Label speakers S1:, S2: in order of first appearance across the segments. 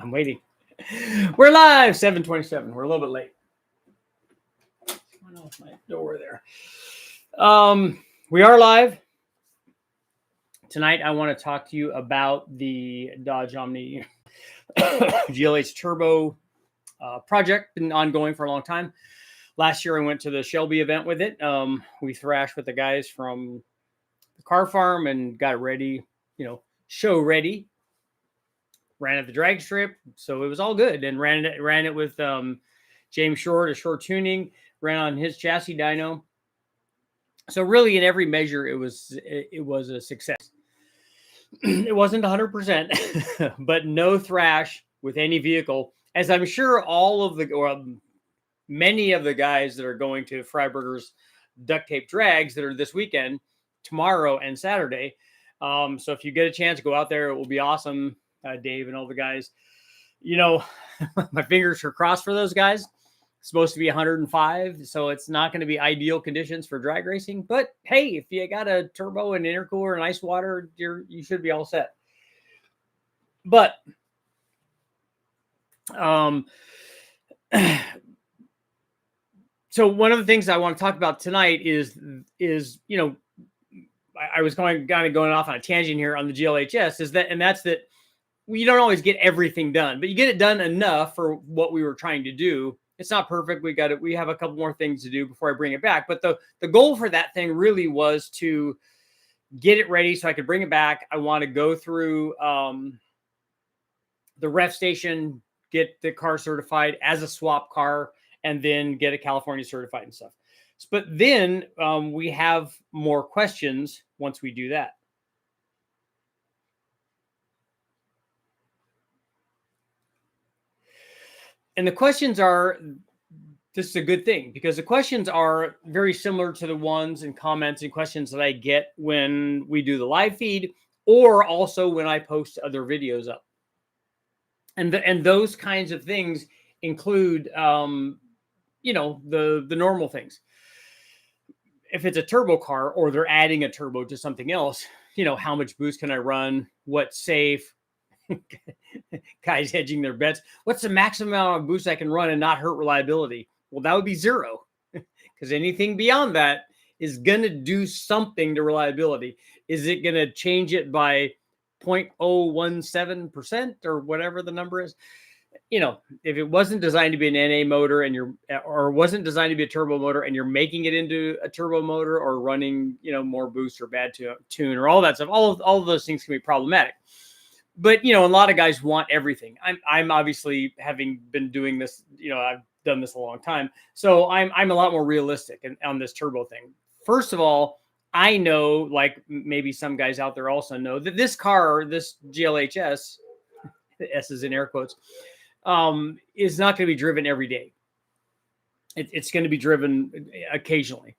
S1: I'm waiting. We're live, 7:27. We're a little bit late. What's going on with my door there? We are live. Tonight, I want to talk to you about the Dodge Omni GLH Turbo project. Been ongoing for a long time. Last year, I went to the Shelby event with it. We thrashed with the guys from the car farm and got it ready, show ready. Ran at the drag strip, so it was all good. And ran it with James Short, a Short Tuning. Ran on his chassis dyno. So really, in every measure, it was a success. It wasn't 100%, but no thrash with any vehicle. As I'm sure many of the guys that are going to Freiburger's duct tape drags that are this weekend, tomorrow and Saturday. So if you get a chance, go out there. It will be awesome. Dave and all the guys, my fingers are crossed for those guys. It's supposed to be 105, so it's not going to be ideal conditions for drag racing. But hey, if you got a turbo and intercooler and ice water, you should be all set. But so one of the things I want to talk about tonight is I was going off on a tangent here on the GLHS that's that you don't always get everything done, but you get it done enough for what we were trying to do. It's not perfect. We have a couple more things to do before I bring it back. But the goal for that thing really was to get it ready so I could bring it back. I want to go through the ref station, get the car certified as a swap car, and then get it California certified and stuff. But then we have more questions once we do that. And the questions this is a good thing because the questions are very similar to the ones and comments and questions that I get when we do the live feed or also when I post other videos up. And those kinds of things include, the normal things. If it's a turbo car or they're adding a turbo to something else, how much boost can I run? What's safe? Guys hedging their bets. What's the maximum amount of boost I can run and not hurt reliability? Well, that would be 0 because anything beyond that is going to do something to reliability. Is it going to change it by 0.017% or whatever the number is? If it wasn't designed to be an NA motor or wasn't designed to be a turbo motor and you're making it into a turbo motor or running, more boost or bad tune or all that stuff, all of those things can be problematic. But, a lot of guys want everything. I'm obviously, having been doing this, I've done this a long time. So I'm a lot more realistic on this turbo thing. First of all, I know, like maybe some guys out there also know, that this car, this GLHS, S is in air quotes, is not going to be driven every day. It's going to be driven occasionally.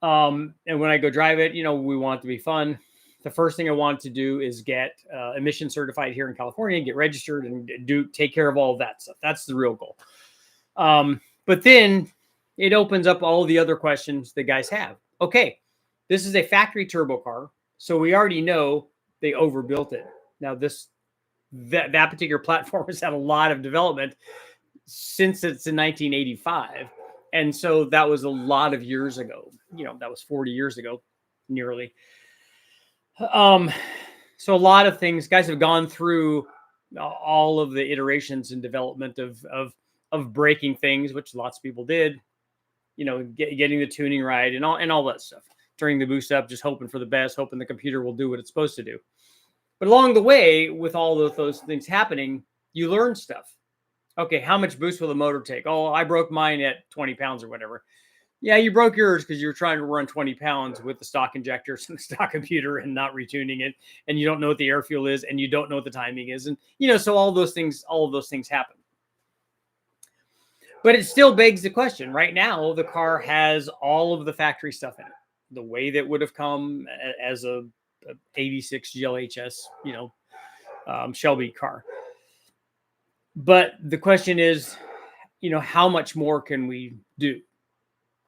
S1: And when I go drive it, we want it to be fun. The first thing I want to do is get emission certified here in California, get registered, and take care of all of that stuff. That's the real goal. But then it opens up all the other questions the guys have. Okay, this is a factory turbo car, so we already know they overbuilt it. Now that particular platform has had a lot of development since it's in 1985, and so that was a lot of years ago. That was 40 years ago, nearly. So a lot of things, guys have gone through all of the iterations and development of breaking things, which lots of people did, getting the tuning right and all that stuff, turning the boost up, just hoping for the best, hoping the computer will do what it's supposed to do. But along the way, with all of those things happening, you learn stuff. Okay, how much boost will the motor take? Oh, I broke mine at 20 pounds or whatever. Yeah, you broke yours because you were trying to run 20 pounds with the stock injectors and the stock computer and not retuning it. And you don't know what the air fuel is and you don't know what the timing is. And, so all of those things happen. But it still begs the question. Right now, the car has all of the factory stuff in it. The way that would have come as a 86 GLHS, Shelby car. But the question is, how much more can we do?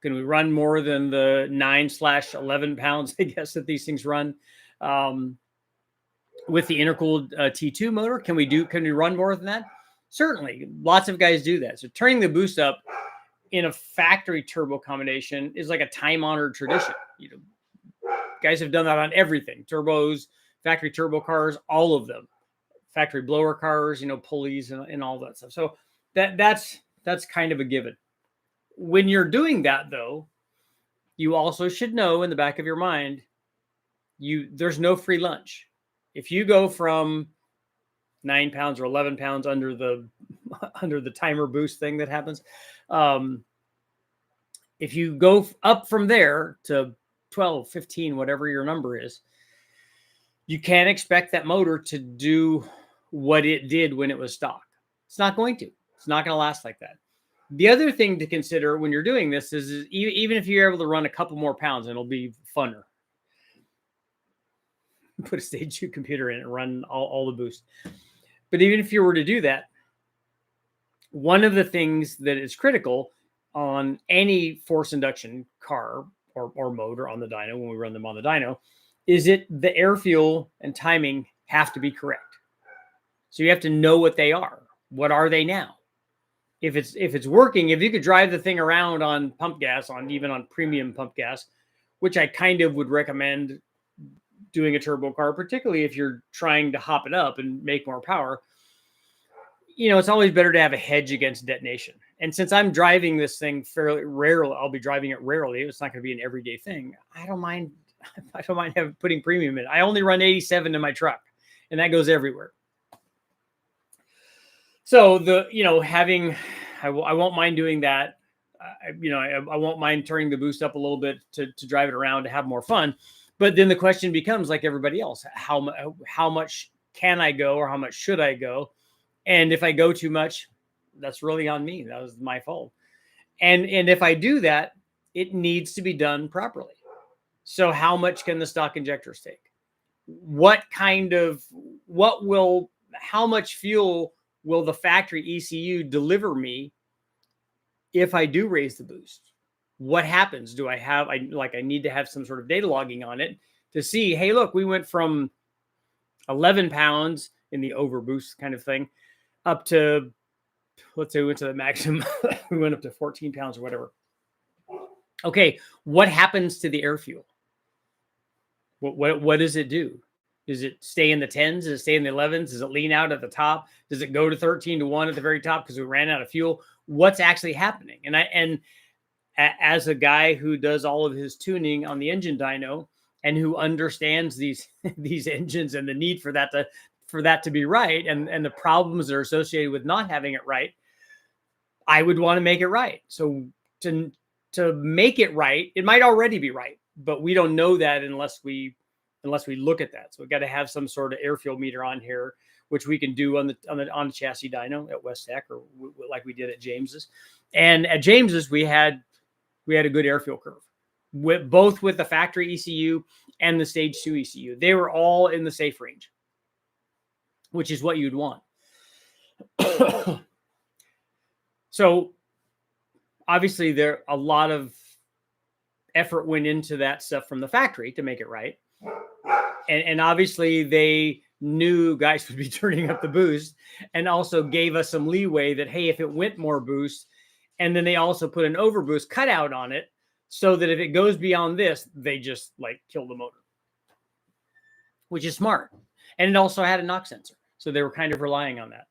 S1: Can we run more than the 9/11 pounds, I guess, that these things run with the intercooled T2 motor? Can we run more than that? Certainly, lots of guys do that. So turning the boost up in a factory turbo combination is like a time-honored tradition. You know, guys have done that on everything: turbos, factory turbo cars, all of them, factory blower cars, you know, pulleys and all that stuff. So that's kind of a given. When you're doing that, though, you also should know in the back of your mind, there's no free lunch. If you go from 9 pounds or 11 pounds under the timer boost thing that happens, if you go up from there to 12, 15, whatever your number is, you can't expect that motor to do what it did when it was stock. It's not going to. It's not going to last like that. The other thing to consider when you're doing this is even if you're able to run a couple more pounds, and it'll be funner. Put a stage 2 computer in and run all the boost. But even if you were to do that, one of the things that is critical on any force induction car or motor on the dyno, when we run them on the dyno, is the air fuel and timing have to be correct. So you have to know what they are. What are they now? If it's working, if you could drive the thing around on pump gas, even on premium pump gas, which I kind of would recommend doing a turbo car, particularly if you're trying to hop it up and make more power, you know, it's always better to have a hedge against detonation. And since I'm driving this thing fairly rarely, I'll be driving it rarely. It's not going to be an everyday thing. I don't mind putting premium in. I only run 87 in my truck, and that goes everywhere. So I won't mind doing that. I won't mind turning the boost up a little bit to drive it around to have more fun. But then the question becomes, like everybody else, how much can I go, or how much should I go? And if I go too much, that's really on me. That was my fault. And if I do that, it needs to be done properly. So how much can the stock injectors take? How much fuel will the factory ECU deliver me if I do raise the boost? What happens? I need to have some sort of data logging on it to see, hey, look, we went from 11 pounds in the overboost kind of thing up to, let's say we went to the maximum. We went up to 14 pounds or whatever. Okay, what happens to the air fuel? What does it do? Does it stay in the 10s? Does it stay in the 11s? Does it lean out at the top? Does it go to 13-1 at the very top because we ran out of fuel? What's actually happening? And as a guy who does all of his tuning on the engine dyno and who understands these engines and the need for that to be right, and the problems that are associated with not having it right, I would want to make it right. So to make it right, it might already be right, but we don't know that unless we look at that. So we've got to have some sort of air fuel meter on here, which we can do on the chassis dyno at West Tech, or like we did at James's. And at James's, we had a good air fuel curve, both with the factory ECU and the stage 2 ECU. They were all in the safe range, which is what you'd want. So obviously a lot of effort went into that stuff from the factory to make it right. And obviously they knew guys would be turning up the boost, and also gave us some leeway that, hey, if it went more boost, and then they also put an overboost cutout on it so that if it goes beyond this, they just kill the motor, which is smart. And it also had a knock sensor. So they were kind of relying on that.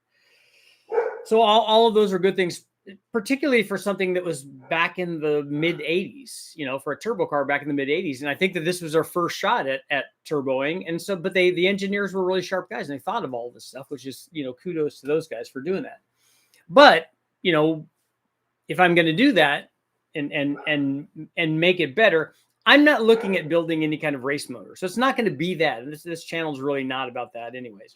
S1: So all of those are good things, particularly for something that was back in the mid 80s, for a turbo car back in the mid 80s. And I think that this was our first shot at turboing. And so, but the engineers were really sharp guys, and they thought of all this stuff, which is, kudos to those guys for doing that. But, if I'm going to do that and make it better, I'm not looking at building any kind of race motor. So it's not going to be that. And this channel is really not about that anyways.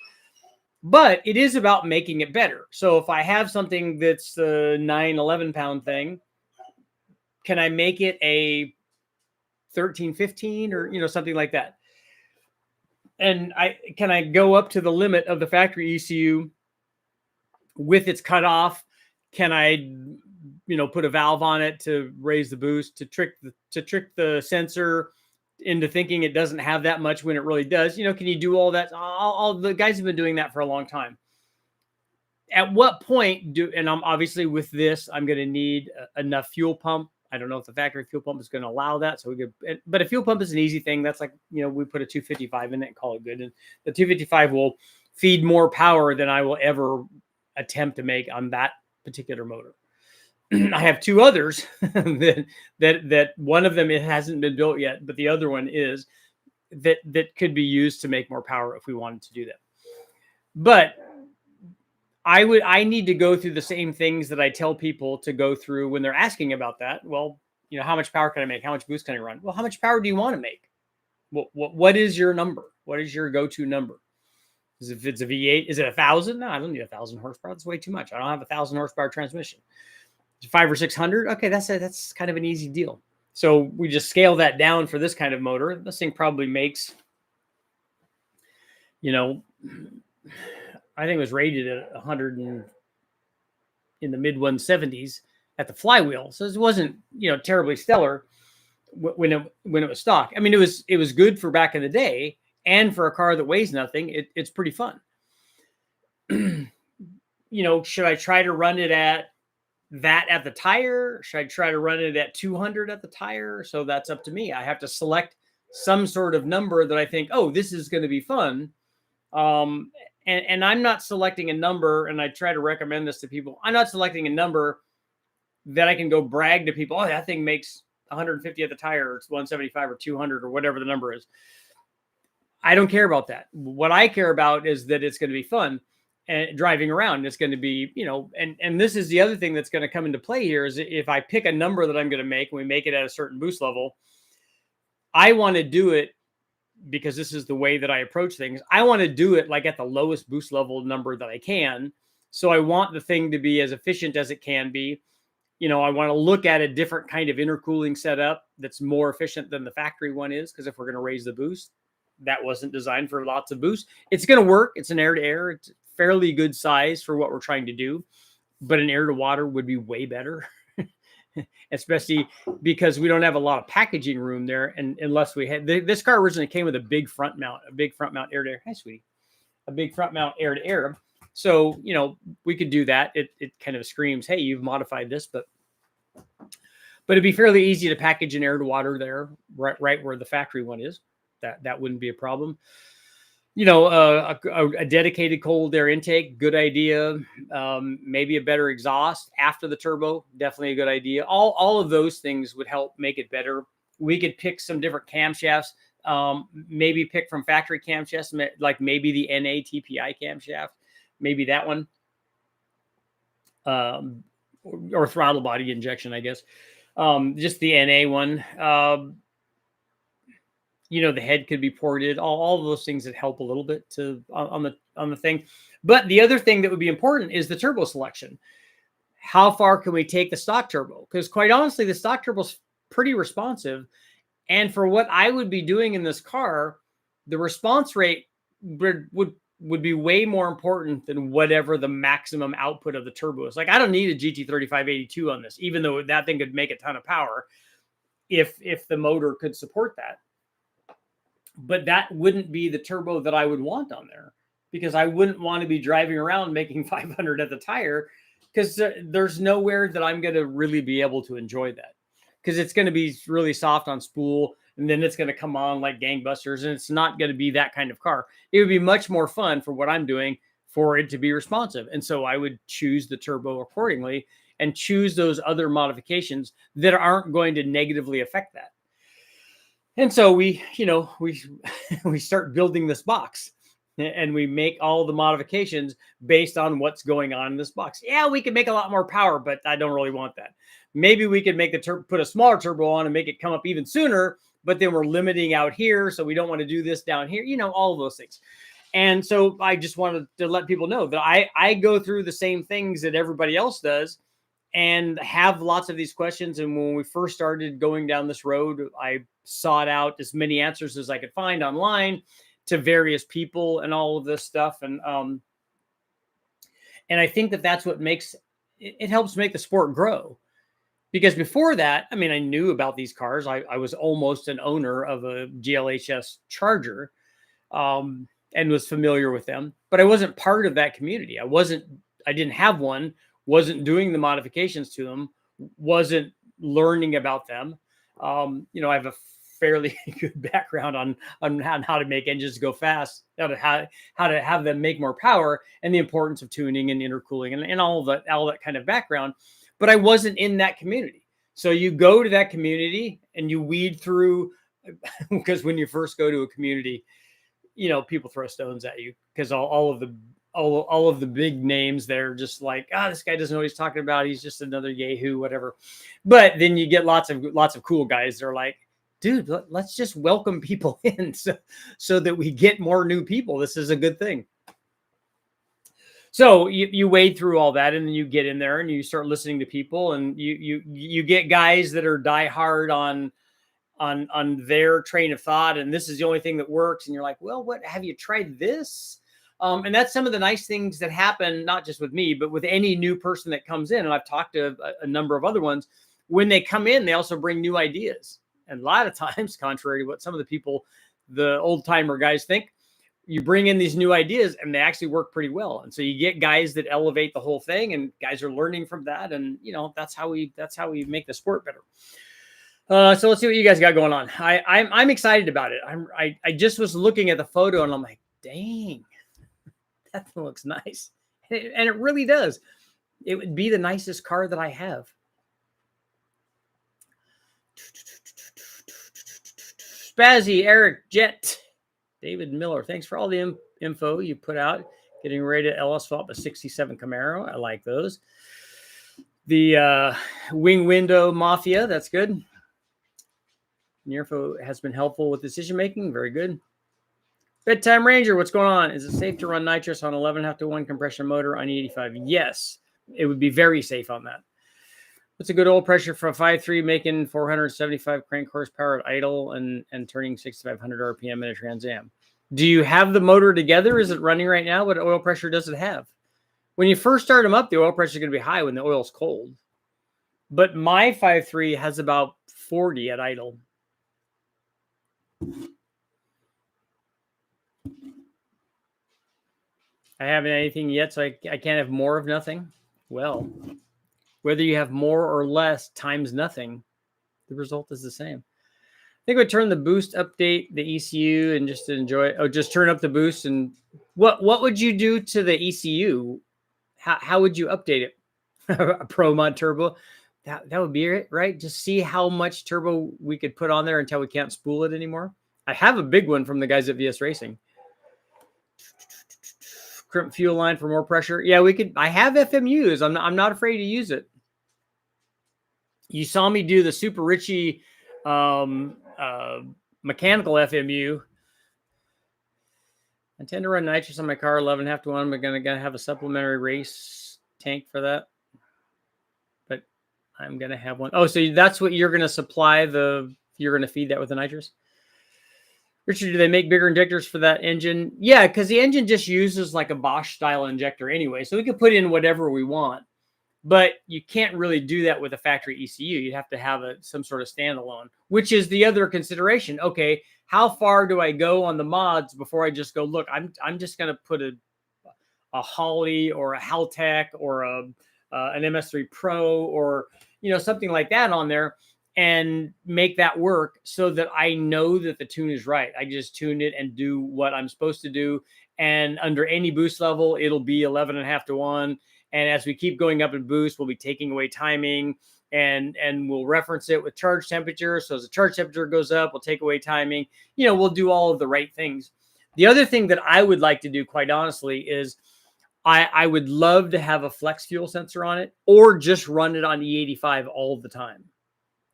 S1: But it is about making it better. So if I have something that's the 9-11 pound thing, can I make it a 13-15 or something like that? And can I go up to the limit of the factory ECU with its cutoff? Can I put a valve on it to raise the boost, to trick the sensor into thinking it doesn't have that much when it really does? Can you do all that? All the guys have been doing that for a long time. At what point and I'm obviously with this, I'm going to need enough fuel pump. I don't know if the factory fuel pump is going to allow that. So but a fuel pump is an easy thing. That's like, we put a 255 in it and call it good. And the 255 will feed more power than I will ever attempt to make on that particular motor. I have two others that one of them, it hasn't been built yet, but the other one is that could be used to make more power if we wanted to do that. But I need to go through the same things that I tell people to go through when they're asking about that. Well, how much power can I make? How much boost can I run? Well, how much power do you want to make? What is your number? What is your go-to number? If it's a V8, is it 1,000? No, I don't need 1,000 horsepower. That's way too much. I don't have 1,000 horsepower transmission. 500 or 600. Okay, that's kind of an easy deal. So we just scale that down for this kind of motor. This thing probably makes, I think it was rated at 100 in the mid 170s at the flywheel. So it wasn't, terribly stellar when it was stock. I mean, it was good for back in the day, and for a car that weighs nothing, it's pretty fun. Should I try to run it at the tire? Should I try to run it at 200 at the tire? So that's up to me. I have to select some sort of number that I think, oh, this is going to be fun. And I'm not selecting a number, and I try to recommend this to people. I'm not selecting a number that I can go brag to people. Oh, that thing makes 150 at the tire, or it's 175 or 200 or whatever the number is. I don't care about that. What I care about is that it's going to be fun and driving around. It's going to be, and this is the other thing that's going to come into play here is if I pick a number that I'm going to make and we make it at a certain boost level, I want to do it because this is the way that I approach things. I want to do it like at the lowest boost level number that I can. So I want the thing to be as efficient as it can be. I want to look at a different kind of intercooling setup that's more efficient than the factory one is. Because if we're going to raise the boost, that wasn't designed for lots of boost. It's going to work. It's an air to air. It's fairly good size for what we're trying to do, but an air to water would be way better. Especially because we don't have a lot of packaging room there. And unless we had, this car originally came with a big front mount air to air. Hi, sweetie. A big front mount air to air. So, we could do that. It kind of screams, hey, you've modified this, but it'd be fairly easy to package an air to water there, right where the factory one is. That wouldn't be a problem. A dedicated cold air intake, good idea. Maybe a better exhaust after the turbo, definitely a good idea. All of those things would help make it better. We could pick some different camshafts, maybe pick from factory camshafts, like maybe the NA TPI camshaft, maybe that one, or throttle body injection, I guess. Just the NA one. The head could be ported, all of those things that help a little bit on the thing. But the other thing that would be important is the turbo selection. How far can we take the stock turbo? Because quite honestly, the stock turbo is pretty responsive. And for what I would be doing in this car, the response rate would be way more important than whatever the maximum output of the turbo is. Like, I don't need a GT3582 on this, even though that thing could make a ton of power if the motor could support that. But that wouldn't be the turbo that I would want on there, because I wouldn't want to be driving around making 500 at the tire, because there's nowhere that I'm going to really be able to enjoy that, because it's going to be really soft on spool, and then it's going to come on like gangbusters, and it's not going to be that kind of car. It would be much more fun for what I'm doing for it to be responsive. And so I would choose the turbo accordingly and choose those other modifications that aren't going to negatively affect that. And so we start building this box, and we make all the modifications based on what's going on in this box. Yeah, we can make a lot more power, but I don't really want that. Maybe we could make put a smaller turbo on and make it come up even sooner, but then we're limiting out here, so we don't want to do this down here. All of those things. And so I just wanted to let people know that I go through the same things that everybody else does, and have lots of these questions. And when we first started going down this road, I sought out as many answers as I could find online to various people and all of this stuff. And I think that that's what makes it helps make the sport grow. Because before that, I mean, I knew about these cars. I was almost an owner of a GLHS Charger, and was familiar with them, but I wasn't part of that community. I wasn't I didn't have one, wasn't doing the modifications to them, wasn't learning about them. You know, I have a fairly good background on how to make engines go fast, how to have them make more power, and the importance of tuning and intercooling and all that kind of background. But I wasn't in that community. So you go to that community and you weed through, because when you first go to a community, you know, people throw stones at you because all of the big names, they're just like, this guy doesn't know what he's talking about. He's just another yahoo, whatever. But then you get lots of cool guys. They're like, dude, let's just welcome people in so that we get more new people. This is a good thing. So you wade through all that, and then you get in there and you start listening to people, and you get guys that are diehard on their train of thought, and this is the only thing that works. And you're like, well, what have you tried this? And that's some of the nice things that happen, not just with me, but with any new person that comes in. And I've talked to a number of other ones. When they come in, they also bring new ideas. And a lot of times, contrary to what some of the people, the old timer guys think, you bring in these new ideas and they actually work pretty well. And so you get guys that elevate the whole thing, and guys are learning from that. And, you know, that's how we make the sport better. So let's see what you guys got going on. I'm excited about it. I just was looking at the photo and I'm like, dang, that looks nice. And it really does. It would be the nicest car that I have. Spazzy, Eric, Jet, David Miller. Thanks for all the info you put out. Getting ready to LS swap a 67 Camaro. I like those. The wing window mafia. That's good. Your info has been helpful with decision making. Very good. Bedtime Ranger, what's going on? Is it safe to run nitrous on 11.5-to-1 compression motor on E85? Yes, it would be very safe on that. What's a good oil pressure for a 5.3 making 475 crank horsepower at idle and turning 6,500 RPM in a Trans Am? Do you have the motor together? Is it running right now? What oil pressure does it have? When you first start them up, the oil pressure is going to be high when the oil's cold. But my 5.3 has about 40 at idle. I haven't anything yet, so I can't have more of nothing. Well, whether you have more or less times nothing, the result is the same. I think I would turn the boost, update the ECU, and just enjoy it. Oh, just turn up the boost. And what would you do to the ECU? How would you update it? A Pro Mod turbo. That would be it, right? Just see how much turbo we could put on there until we can't spool it anymore. I have a big one from the guys at VS Racing. Crimp fuel line for more pressure. Yeah, we could. I have FMUs. I'm not afraid to use it. You saw me do the Super Richie mechanical FMU. I tend to run nitrous on my car 11.5-to-1. I'm gonna have a supplementary race tank for that, but I'm gonna have one. Oh, so that's what you're gonna supply you're gonna feed that with the nitrous. Richard, do they make bigger injectors for that engine? Yeah, because the engine just uses like a Bosch style injector anyway. So we can put in whatever we want, but you can't really do that with a factory ECU. You'd have to have some sort of standalone, which is the other consideration. Okay, how far do I go on the mods before I just go, look, I'm just going to put a Holley or a Haltech or an MS3 Pro or, you know, something like that on there, and make that work so that I know that the tune is right. I just tune it and do what I'm supposed to do. And under any boost level, it'll be 11.5-to-1. And as we keep going up in boost, we'll be taking away timing, and we'll reference it with charge temperature. So as the charge temperature goes up, we'll take away timing. You know, we'll do all of the right things. The other thing that I would like to do, quite honestly, is I would love to have a flex fuel sensor on it, or just run it on E85 all the time,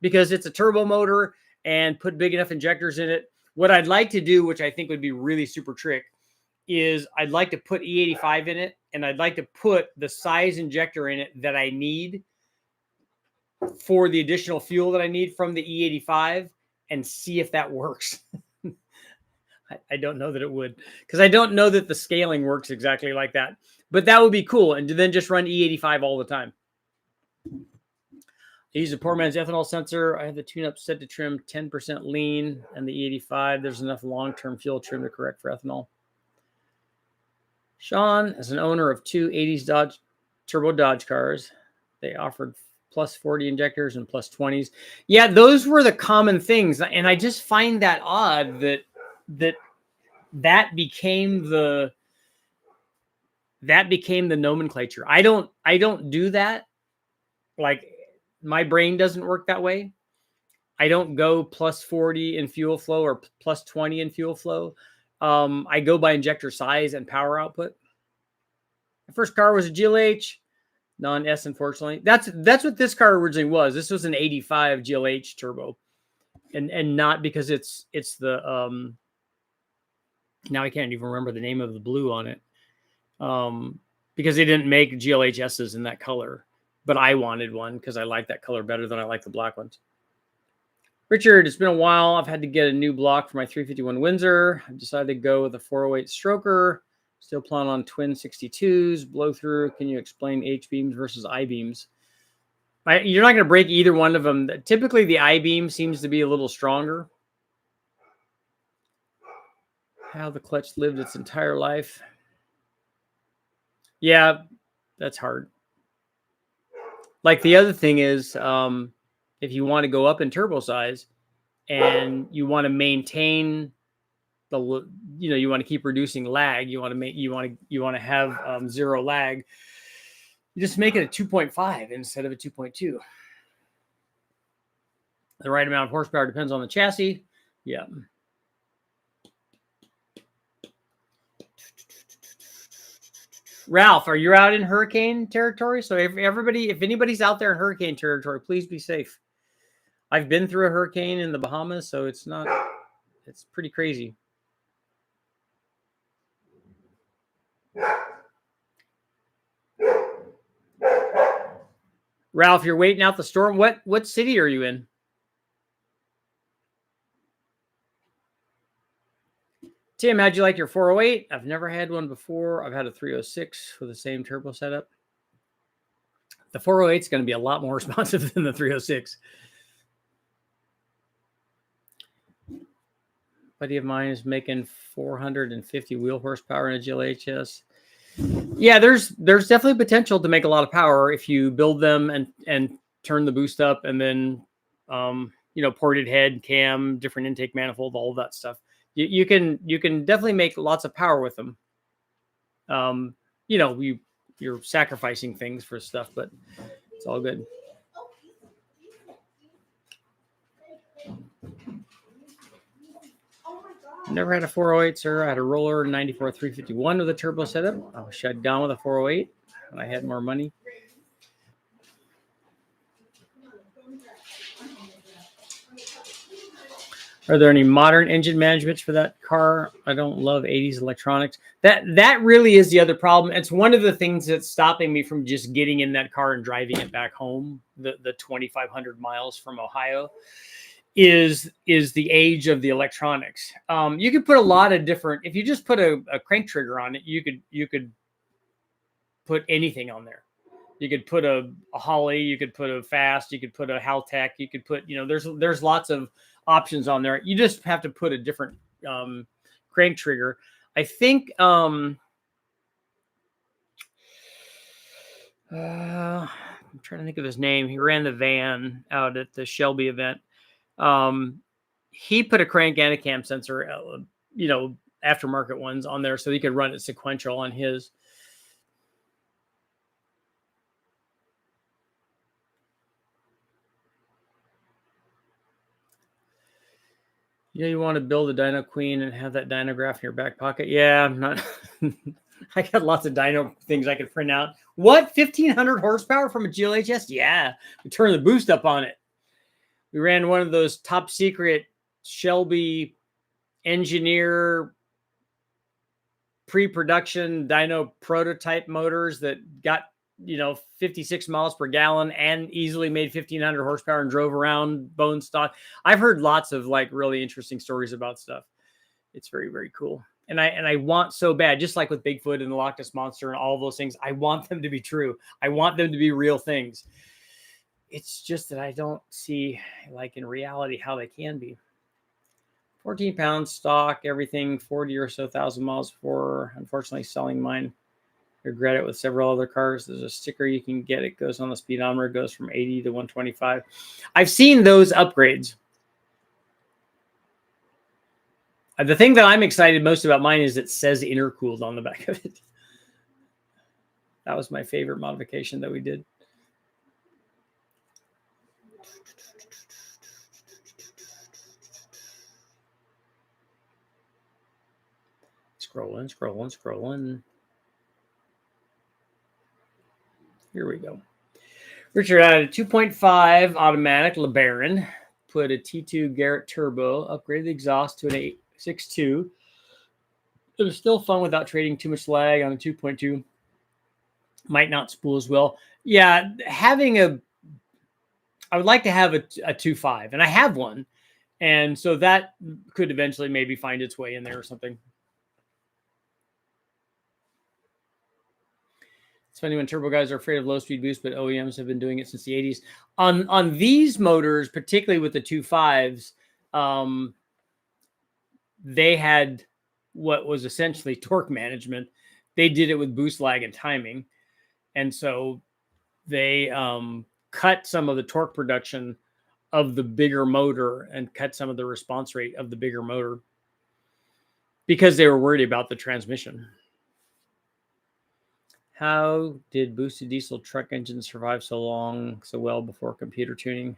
S1: because it's a turbo motor and put big enough injectors in it. What I'd like to do, which I think would be really super trick, is I'd like to put E85 in it, and I'd like to put the size injector in it that I need for the additional fuel that I need from the E85, and see if that works. I don't know that it would, because I don't know that the scaling works exactly like that, but that would be cool. And then just run E85 all the time. I use a poor man's ethanol sensor. I have the tune-up set to trim 10% lean, and the E85, there's enough long-term fuel trim to correct for ethanol. Sean, as an owner of two 80s Dodge turbo Dodge cars. They offered plus 40 injectors and plus 20s. Yeah, those were the common things. And I just find that odd that became the nomenclature. I don't do that. Like, my brain doesn't work that way. I don't go plus 40 in fuel flow or plus 20 in fuel flow. I go by injector size and power output. My first car was a GLH, non-S, unfortunately. That's what this car originally was. This was an 85 GLH turbo, and not because it's the now I can't even remember the name of the blue on it, because they didn't make GLHSs in that color, but I wanted one because I like that color better than I like the black ones. Richard, it's been a while. I've had to get a new block for my 351 Windsor. I've decided to go with a 408 stroker. Still plan on twin 62s, blow through. Can you explain H-beams versus I-beams? You're not going to break either one of them. Typically, the I-beam seems to be a little stronger. How the clutch lived its entire life. Yeah, that's hard. Like, the other thing is, if you want to go up in turbo size and you want to maintain the, you want to keep reducing lag, you want to have zero lag, you just make it a 2.5 instead of a 2.2. The right amount of horsepower depends on the chassis. Yeah. Ralph, are you out in hurricane territory? So if anybody's out there in hurricane territory, please be safe. I've been through a hurricane in the Bahamas, so it's pretty crazy. Ralph, you're waiting out the storm. What city are you in? Tim, how'd you like your 408? I've never had one before. I've had a 306 with the same turbo setup. The 408 is going to be a lot more responsive than the 306. Buddy of mine is making 450 wheel horsepower in a GLHS. Yeah, there's definitely potential to make a lot of power if you build them and turn the boost up, and then ported head, cam, different intake manifold, all of that stuff. You can definitely make lots of power with them. You're sacrificing things for stuff, but it's all good. Never had a 408, sir. I had a roller 94 351 with a turbo setup. I was shut down with a 408 when I had more money. Are there any modern engine managements for that car? I don't love 80s electronics. That really is the other problem. It's one of the things that's stopping me from just getting in that car and driving it back home, the 2,500 miles from Ohio, is the age of the electronics. You could put a lot of different, if you just put a crank trigger on it, you could put anything on there. You could put a Holley, you could put a Fast, you could put a Haltech, you could put, there's lots of options on there. You just have to put a different crank trigger. I think I'm trying to think of his name. He ran the van out at the Shelby event. He put a crank and a cam sensor, aftermarket ones on there so he could run it sequential on his. You want to build a dyno queen and have that dynograph in your back pocket? Yeah, I'm not. I got lots of dyno things I could print out. What? 1,500 horsepower from a GLHS? Yeah, we turn the boost up on it. We ran one of those top secret Shelby engineer pre-production dyno prototype motors that got 56 miles per gallon and easily made 1,500 horsepower and drove around bone stock. I've heard lots of really interesting stories about stuff. It's very, very cool. And I want so bad, just like with Bigfoot and the Loch Ness Monster and all those things, I want them to be true. I want them to be real things. It's just that I don't see, in reality, how they can be. 14 pounds stock, everything, 40 or so thousand miles before, unfortunately, selling mine. Regret it with several other cars. There's a sticker you can get. It goes on the speedometer. It goes from 80 to 125. I've seen those upgrades. The thing that I'm excited most about mine is it says intercooled on the back of it. That was my favorite modification that we did. Scrolling. Here we go. Richard added a 2.5 automatic LeBaron, put a T2 Garrett turbo, upgraded the exhaust to an 8.62. It was still fun without trading too much lag on a 2.2. Might not spool as well. Yeah, I would like to have a 2.5, and I have one. And so that could eventually maybe find its way in there or something. It's funny when turbo guys are afraid of low speed boost, but OEMs have been doing it since the 80s. On these motors, particularly with the 2.5s, they had what was essentially torque management. They did it with boost lag and timing. And so they cut some of the torque production of the bigger motor and cut some of the response rate of the bigger motor because they were worried about the transmission. How did boosted diesel truck engines survive so well before computer tuning?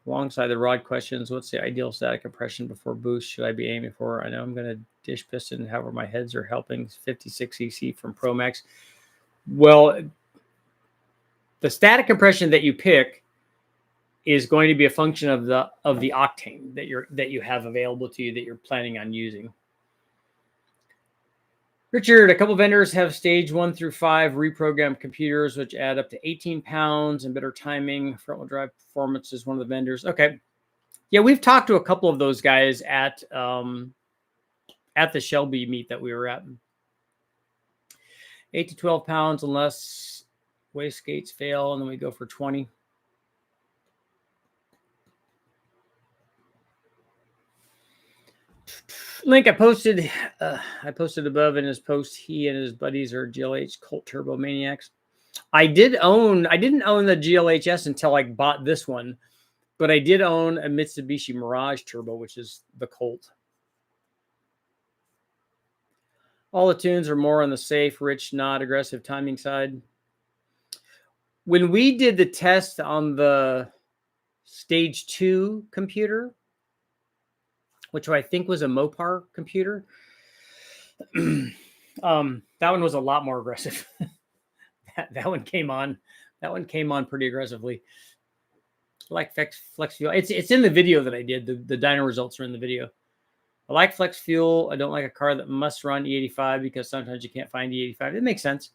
S1: Alongside the rod questions, what's the ideal static compression before boost should I be aiming for? I know I'm going to dish piston, however my heads are helping. 56 EC from ProMax. Well, the static compression that you pick is going to be a function of the octane that you have available to you that you're planning on using. Richard, a couple of vendors have stage 1 through 5 reprogrammed computers, which add up to 18 pounds and better timing. Front wheel drive performance is one of the vendors. Okay. Yeah, we've talked to a couple of those guys at the Shelby meet that we were at. 8 to 12 pounds unless wastegates fail, and then we go for 20. Link I posted above in his post. He and his buddies are GLH Colt Turbo Maniacs. I didn't own the GLHS until I bought this one, but I did own a Mitsubishi Mirage Turbo, which is the Colt. All the tunes are more on the safe, rich, not aggressive timing side. When we did the test on the stage 2 computer, which I think was a Mopar computer, that one was a lot more aggressive. that one came on pretty aggressively. I like flex fuel. It's in the video that I did. The dyno results are in the video. I like flex fuel. I don't like a car that must run E85 because sometimes you can't find E85. It makes sense.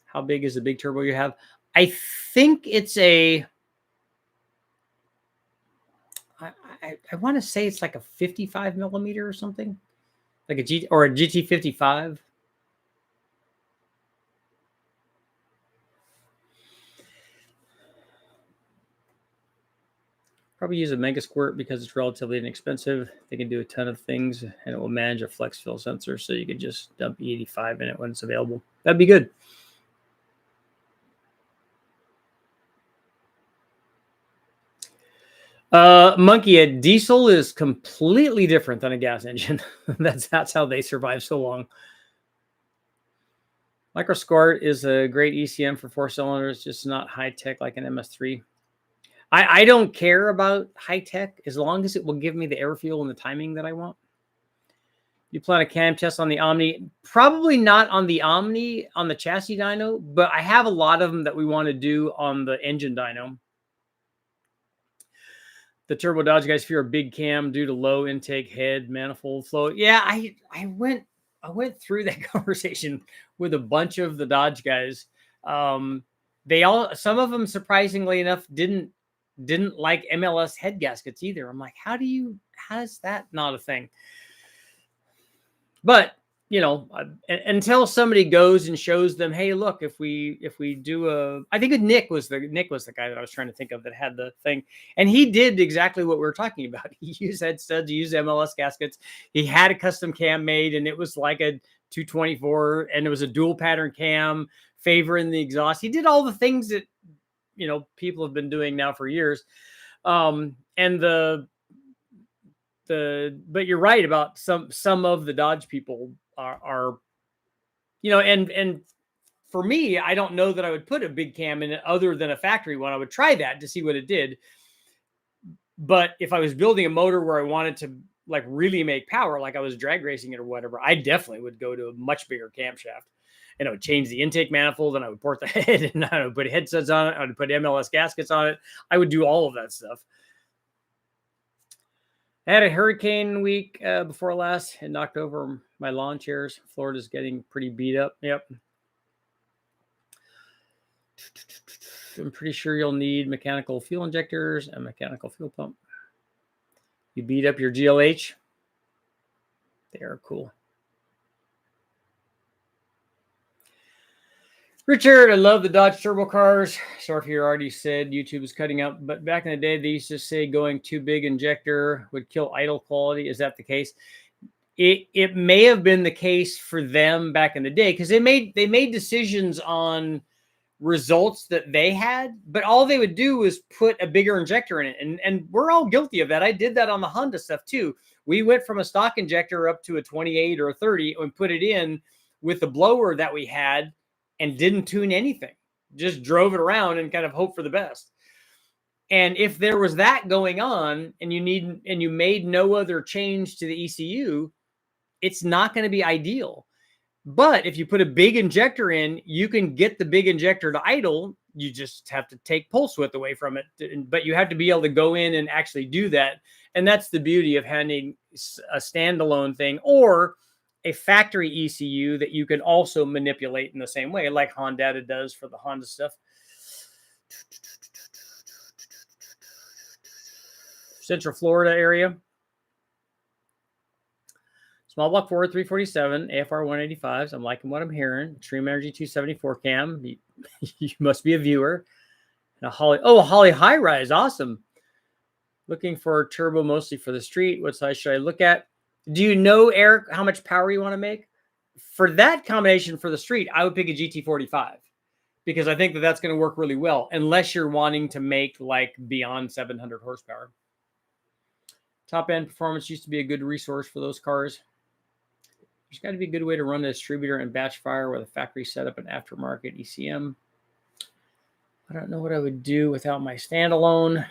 S1: How big is the big turbo you have? I think it's a... I want to say it's like a 55 millimeter or something, like a GT55. Probably use a Mega Squirt because it's relatively inexpensive. They can do a ton of things, and it will manage a flex fuel sensor, so you could just dump E85 in it when it's available. That'd be good. Monkey, a diesel is completely different than a gas engine. That's how they survive so long. Microsquirt is a great ECM for 4 cylinders, just not high tech like an MS3. I don't care about high tech as long as it will give me the air fuel and the timing that I want. You plan a cam test on the Omni? Probably not on the Omni on the chassis dyno, but I have a lot of them that we want to do on the engine dyno. The Turbo Dodge guys fear a big cam due to low intake head manifold flow. Yeah, I went through that conversation with a bunch of the Dodge guys. Some of them surprisingly enough didn't like MLS head gaskets either. I'm like, how is that not a thing? But you know, until somebody goes and shows them, hey, look, if we do I think Nick was the guy that I was trying to think of that had the thing, and he did exactly what we were talking about. He used head studs, he used MLS gaskets, he had a custom cam made, and it was like a 224, and it was a dual pattern cam favoring the exhaust. He did all the things that, you know, people have been doing now for years. And but you're right about some of the Dodge people are, you know, and for me, I don't know that I would put a big cam in it other than a factory one. I would try that to see what it did. But if I was building a motor where I wanted to like really make power, like I was drag racing it or whatever, I definitely would go to a much bigger camshaft. And I would change the intake manifold, and I would port the head, and I would put head studs on it. I would put MLS gaskets on it. I would do all of that stuff. I had a hurricane week before last. It knocked over my lawn chairs. Florida's getting pretty beat up. Yep. I'm pretty sure you'll need mechanical fuel injectors and mechanical fuel pump. You beat up your GLH. They are cool. Richard, I love the Dodge turbo cars. Sorry if you already said YouTube is cutting out, but back in the day, they used to say going too big injector would kill idle quality. Is that the case? It may have been the case for them back in the day, because they made decisions on results that they had, but all they would do was put a bigger injector in it. And we're all guilty of that. I did that on the Honda stuff too. We went from a stock injector up to a 28 or a 30 and put it in with the blower that we had, and didn't tune anything, just drove it around and kind of hope for the best. And if there was that going on and you made no other change to the ECU, it's not going to be ideal. But if you put a big injector in, you can get the big injector to idle. You just have to take pulse width away from it. But you have to be able to go in and actually do that. And that's the beauty of having a standalone thing or a factory ECU that you can also manipulate in the same way, like Honda does for the Honda stuff. Central Florida area. Small block Ford 347, AFR 185s. I'm liking what I'm hearing. Extreme Energy 274 cam. You must be a viewer. And a Holly high rise. Awesome. Looking for a turbo mostly for the street. What size should I look at? Do you know, Eric, how much power you want to make? For that combination for the street, I would pick a GT45 because I think that that's going to work really well, unless you're wanting to make like beyond 700 horsepower. Top end performance used to be a good resource for those cars. There's got to be a good way to run the distributor and batch fire with a factory setup and aftermarket ECM. I don't know what I would do without my standalone.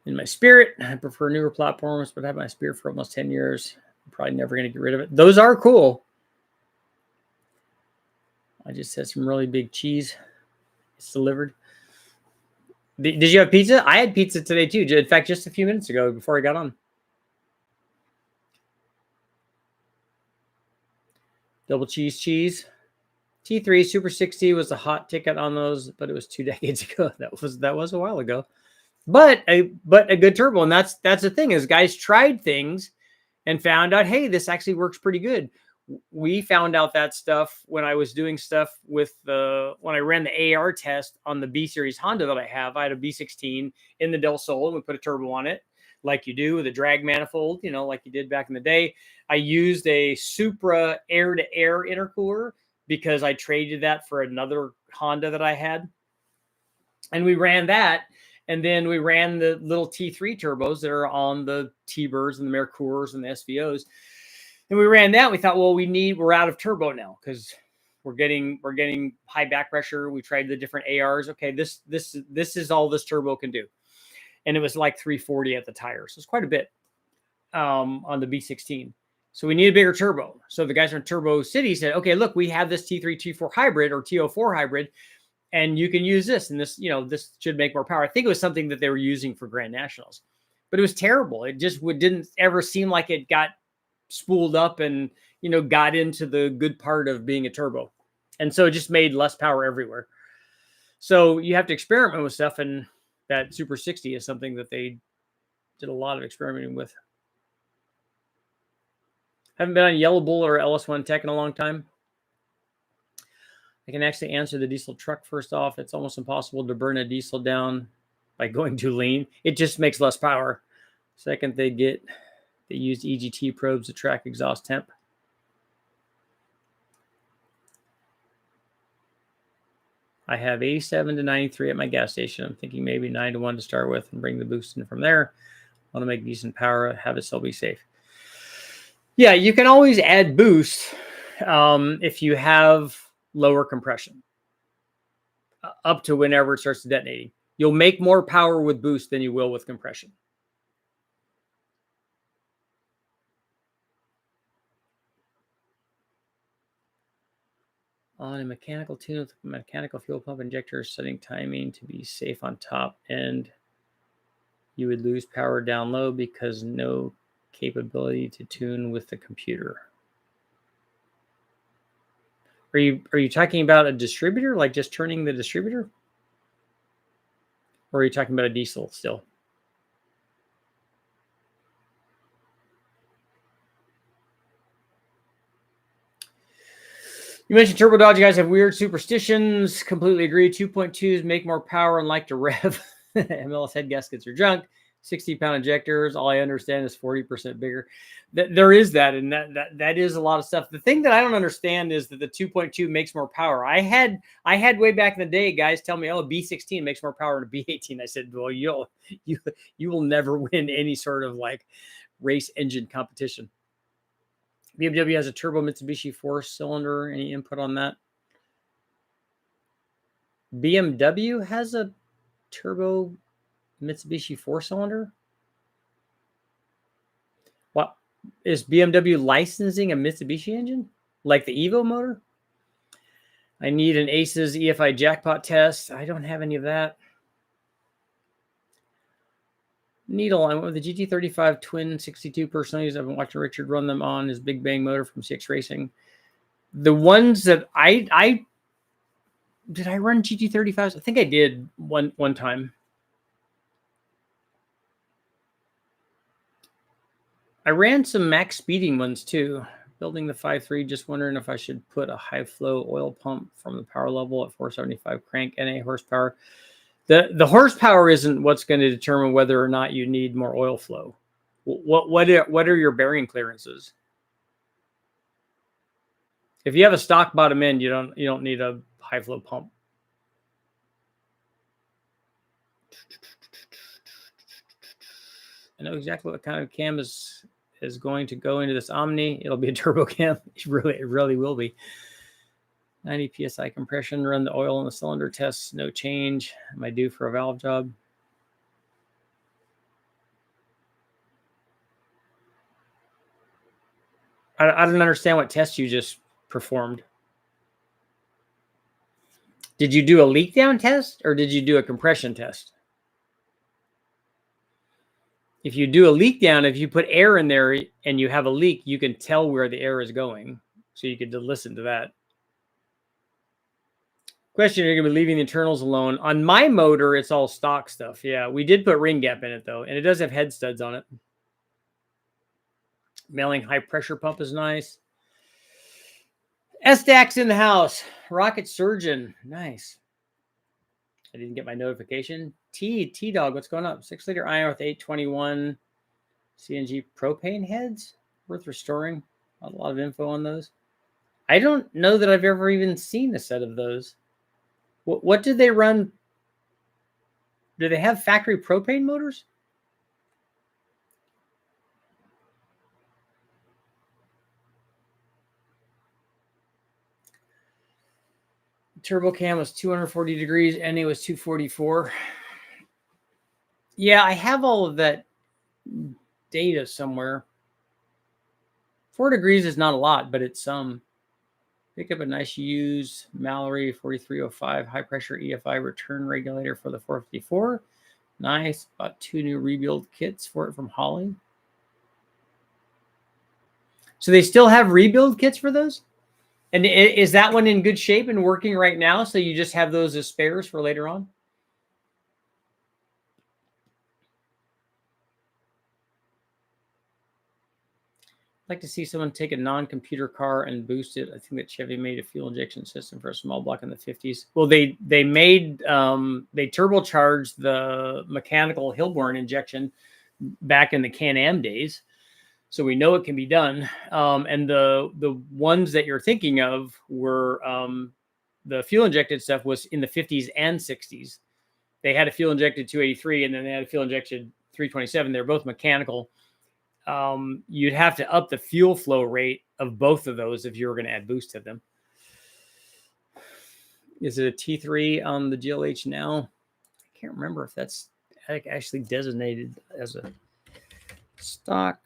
S1: In my Spirit, I prefer newer platforms, but I've had my Spirit for almost 10 years. I'm probably never going to get rid of it. Those are cool. I just had some really big cheese. It's delivered. Did you have pizza? I had pizza today too. In fact, just a few minutes ago before I got on. Double cheese. T3 Super 60 was a hot ticket on those, but it was 2 decades ago. That was a while ago. But a good turbo. And that's the thing is guys tried things and found out, hey, this actually works pretty good. We found out that stuff when I was doing stuff with when I ran the AR test on the B series Honda that I have. I had a B16 in the Del Sol, and we put a turbo on it like you do with a drag manifold, you know, like you did back in the day. I used a Supra air-to-air intercooler because I traded that for another Honda that I had. And we ran that. And then we ran the little T3 turbos that are on the T-Birds and the Mercurs and the SVOs. And we ran that. We thought, well, we're out of turbo now because we're getting high back pressure. We tried the different ARs. Okay, this is all this turbo can do. And it was like 340 at the tire. So it's quite a bit on the B16. So we need a bigger turbo. So the guys from Turbo City said, okay, look, we have this T3 T4 hybrid or TO4 hybrid, and you can use this. And this, you know, this should make more power. I think it was something that they were using for Grand Nationals, but it was terrible. It just didn't ever seem like it got spooled up and, you know, got into the good part of being a turbo. And so it just made less power everywhere. So you have to experiment with stuff, and that Super 60 is something that they did a lot of experimenting with. Haven't been on Yellow Bull or LS1 Tech in a long time. I can actually answer the diesel truck first off. It's almost impossible to burn a diesel down by going too lean. It just makes less power. Second, they used EGT probes to track exhaust temp. I have 87 to 93 at my gas station. I'm thinking maybe 9 to 1 to start with and bring the boost in from there. Want to make decent power, have it still be safe. Yeah, you can always add boost if you have lower compression up to whenever it starts detonating. You'll make more power with boost than you will with compression. On a mechanical tune with mechanical fuel pump injector, setting timing to be safe on top end, you would lose power down low because no capability to tune with the computer. Are you talking about a distributor, like just turning the distributor? Or are you talking about a diesel still? You mentioned Turbo Dodge guys have weird superstitions. Completely agree. 2.2s make more power and like to rev. MLS head gaskets are junk. 60-pound injectors. All I understand is 40% bigger. There is that, and that is a lot of stuff. The thing that I don't understand is that the 2.2 makes more power. I had way back in the day guys tell me, "Oh, B16 makes more power than a B18." I said, "Well, you will never win any sort of like race engine competition." BMW has a turbo Mitsubishi 4-cylinder. Any input on that? BMW has a turbo Mitsubishi 4-cylinder? What is BMW licensing a Mitsubishi engine like the Evo motor? I need an ACES EFI jackpot test. I don't have any of that. Needle, I went with the GT35 twin 62 personally. I've been watching Richard run them on his Big Bang motor from CX Racing. The ones that I did I run GT35s? I think I did one time. I ran some max speeding ones too. Building the 5.3, just wondering if I should put a high flow oil pump from the power level at 475 crank NA horsepower. The horsepower isn't what's going to determine whether or not you need more oil flow. What are your bearing clearances? If you have a stock bottom end, you don't need a high flow pump. I know exactly what kind of cam is going to go into this Omni. It'll be a turbo cam. It really will be. 90 psi compression. Run the oil in the cylinder tests. No change. Am I due for a valve job? I don't understand what test you just performed. Did you do a leak down test or did you do a compression test? If you do a leak down, if you put air in there and you have a leak, you can tell where the air is going. So you could listen to that. Question, you're going to be leaving the internals alone. On my motor, it's all stock stuff. Yeah, we did put ring gap in it, though. And it does have head studs on it. Mailing high pressure pump is nice. SDAX in the house. Rocket Surgeon. Nice. I didn't get my notification. T-Dog, what's going up? 6-liter iron with 821 CNG propane heads. Worth restoring. A lot of info on those. I don't know that I've ever even seen a set of those. What did they run? Do they have factory propane motors? Turbo cam was 240 degrees and it was 244. Yeah, I have all of that data somewhere. 4 degrees is not a lot, but it's some. Pick up a nice used Mallory 4305 high pressure EFI return regulator for the 454. Nice. Bought 2 new rebuild kits for it from Holly. So they still have rebuild kits for those? And is that one in good shape and working right now? So you just have those as spares for later on? I'd like to see someone take a non-computer car and boost it. I think that Chevy made a fuel injection system for a small block in the 50s. Well, they made they turbocharged the mechanical Hilborn injection back in the Can-Am days. So we know it can be done. And the ones that you're thinking of were the fuel injected stuff was in the 50s and 60s. They had a fuel injected 283 and then they had a fuel injected 327. They're both mechanical. You'd have to up the fuel flow rate of both of those if you were going to add boost to them. Is it a T3 on the GLH now? I can't remember if that's actually designated as a stock.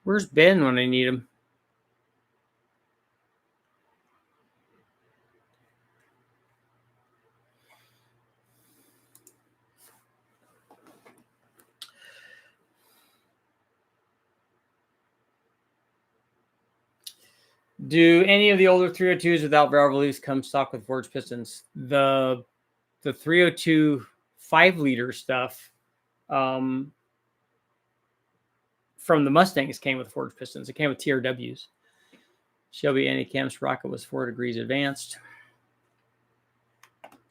S1: Where's Ben when I need him? Do any of the older 302s without valve release come stock with forged pistons? The 302 5-liter stuff from the Mustangs came with forged pistons. It came with TRWs. Shelby Anti-Cam sprocket was 4 degrees advanced.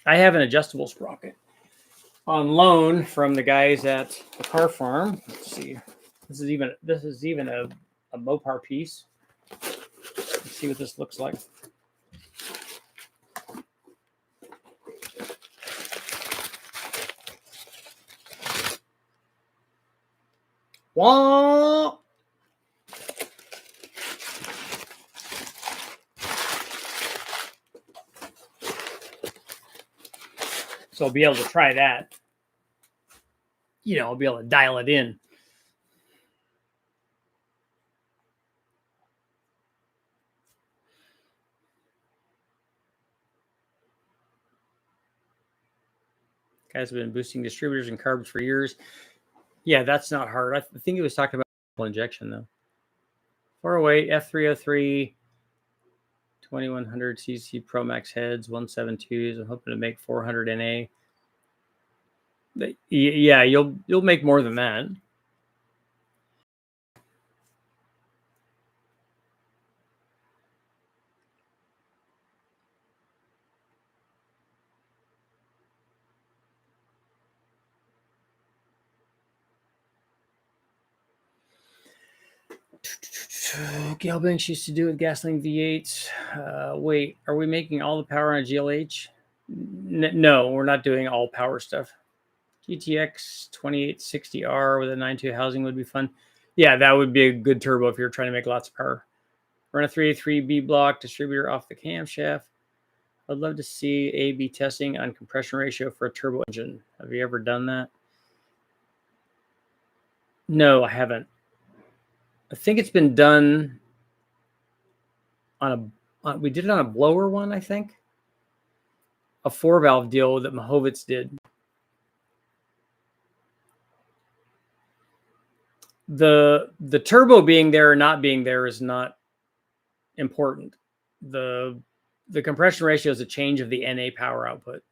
S1: I have an adjustable sprocket on loan from the guys at the car farm. Let's see. This is even a Mopar piece. Let's see what this looks like. Wah! So I'll be able to try that. You know, I'll be able to dial it in. Guys have been boosting distributors and carbs for years. Yeah, that's not hard. I think he was talking about injection, though. 408, F303, 2100 cc Pro Max heads, 172s. I'm hoping to make 400 NA. Yeah, you'll make more than that. Gal Banks used to do it with gasoline V8s. Wait, are we making all the power on a GLH? No, we're not doing all power stuff. GTX 2860R with a 9.2 housing would be fun. Yeah, that would be a good turbo if you're trying to make lots of power. Run a 383B block distributor off the camshaft. I'd love to see A/B testing on compression ratio for a turbo engine. Have you ever done that? No, I haven't. I think it's been done on we did it on a blower one, I think. A 4-valve deal that Mahovitz did. The turbo being there or not being there is not important. The compression ratio is a change of the NA power output.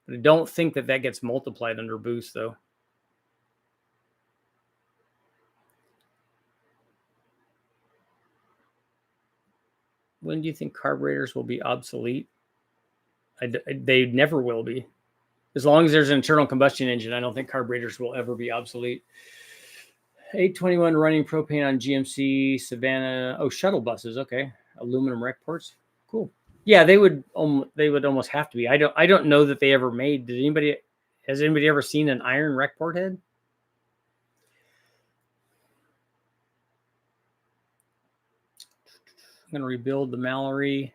S1: I don't think that gets multiplied under boost, though. When do you think carburetors will be obsolete? They never will be. As long as there's an internal combustion engine, I don't think carburetors will ever be obsolete. 821 running propane on GMC Savannah. Oh, shuttle buses. Okay, aluminum rec ports. Cool. Yeah, they would almost have to be. I don't know that they ever made. Has anybody ever seen an iron rec port head? I'm going to rebuild the Mallory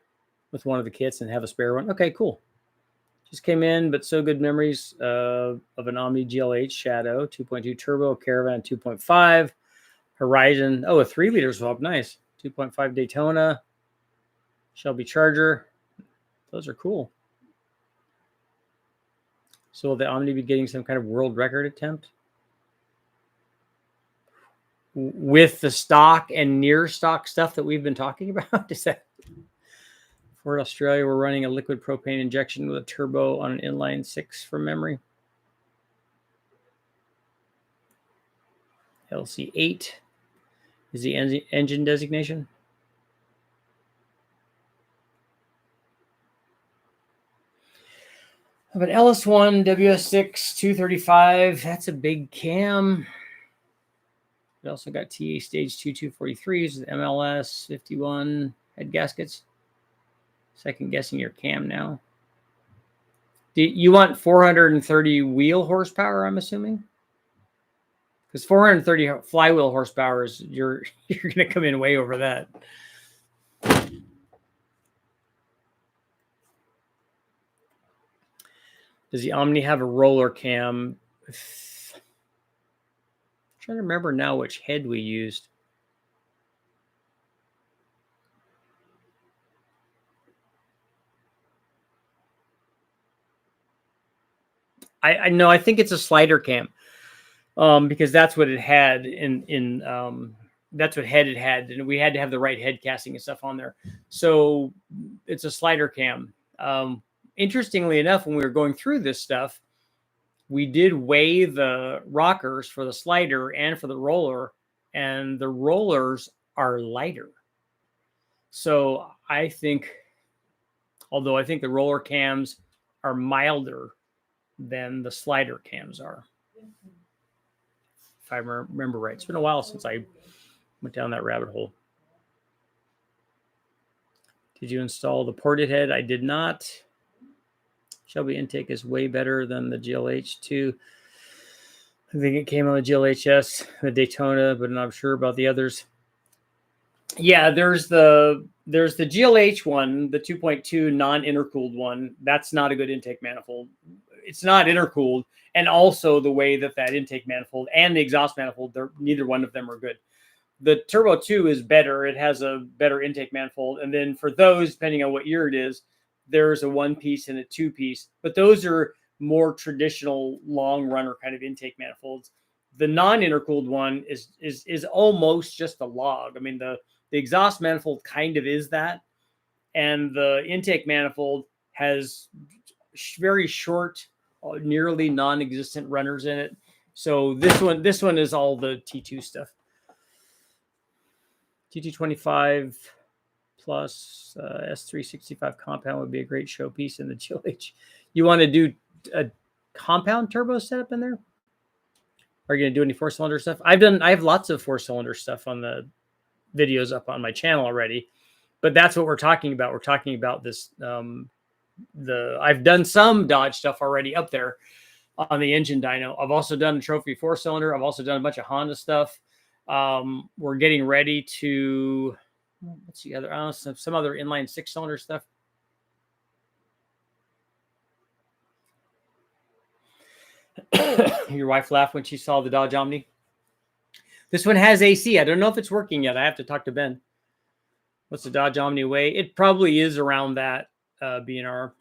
S1: with one of the kits and have a spare one. Okay, cool. Just came in, but so good memories of an Omni GLH Shadow, 2.2 Turbo, Caravan 2.5, Horizon. Oh, a 3-liter swap. Nice. 2.5 Daytona, Shelby Charger. Those are cool. So will the Omni be getting some kind of world record attempt? With the stock and near stock stuff that we've been talking about? Is that for Australia? We're running a liquid propane injection with a turbo on an inline 6 from memory. LC8 is the engine designation. But LS1 WS6 235, that's a big cam. We also got TA stage 2 243s with MLS 51 head gaskets. Second guessing your cam now. Do you want 430 wheel horsepower, I'm assuming? Because 430 flywheel horsepower is you're going to come in way over that. Does the Omni have a roller cam? I'm trying to remember now which head we used. I know. I think it's a slider cam, because that's what it had that's what head it had, and we had to have the right head casting and stuff on there. So it's a slider cam. Interestingly enough, when we were going through this stuff, we did weigh the rockers for the slider and for the roller, and the rollers are lighter. So I think, although I think the roller cams are milder than the slider cams are, if I remember right. It's been a while since I went down that rabbit hole. Did you install the ported head? I did not. Shelby intake is way better than the GLH too. I think it came on the GLHS, the Daytona, but I'm not sure about the others. Yeah, there's the GLH one, the 2.2 non-intercooled one. That's not a good intake manifold. It's not intercooled, and also the way that intake manifold and the exhaust manifold, neither one of them are good. The Turbo 2 is better. It has a better intake manifold, and then for those, depending on what year it is, there's a 1-piece and a 2-piece. But those are more traditional long runner kind of intake manifolds. The non-intercooled one is almost just a log. I mean, the exhaust manifold kind of is that, and the intake manifold has very short, nearly non-existent runners in it. So this one is all the T2 stuff. T225 plus S365 compound would be a great showpiece in the GLH. You want to do a compound turbo setup in there? Are you going to do any 4-cylinder stuff? I have lots of 4-cylinder stuff on the videos up on my channel already, but that's what we're talking about. We're talking about this. I've done some Dodge stuff already up there on the engine dyno. I've also done a trophy 4-cylinder. I've also done a bunch of Honda stuff. We're getting ready to, what's the other, some other inline 6-cylinder stuff. Your wife laughed when she saw the Dodge Omni. This one has AC. I don't know if it's working yet. I have to talk to Ben. What's the Dodge Omni weigh? It probably is around that BNR.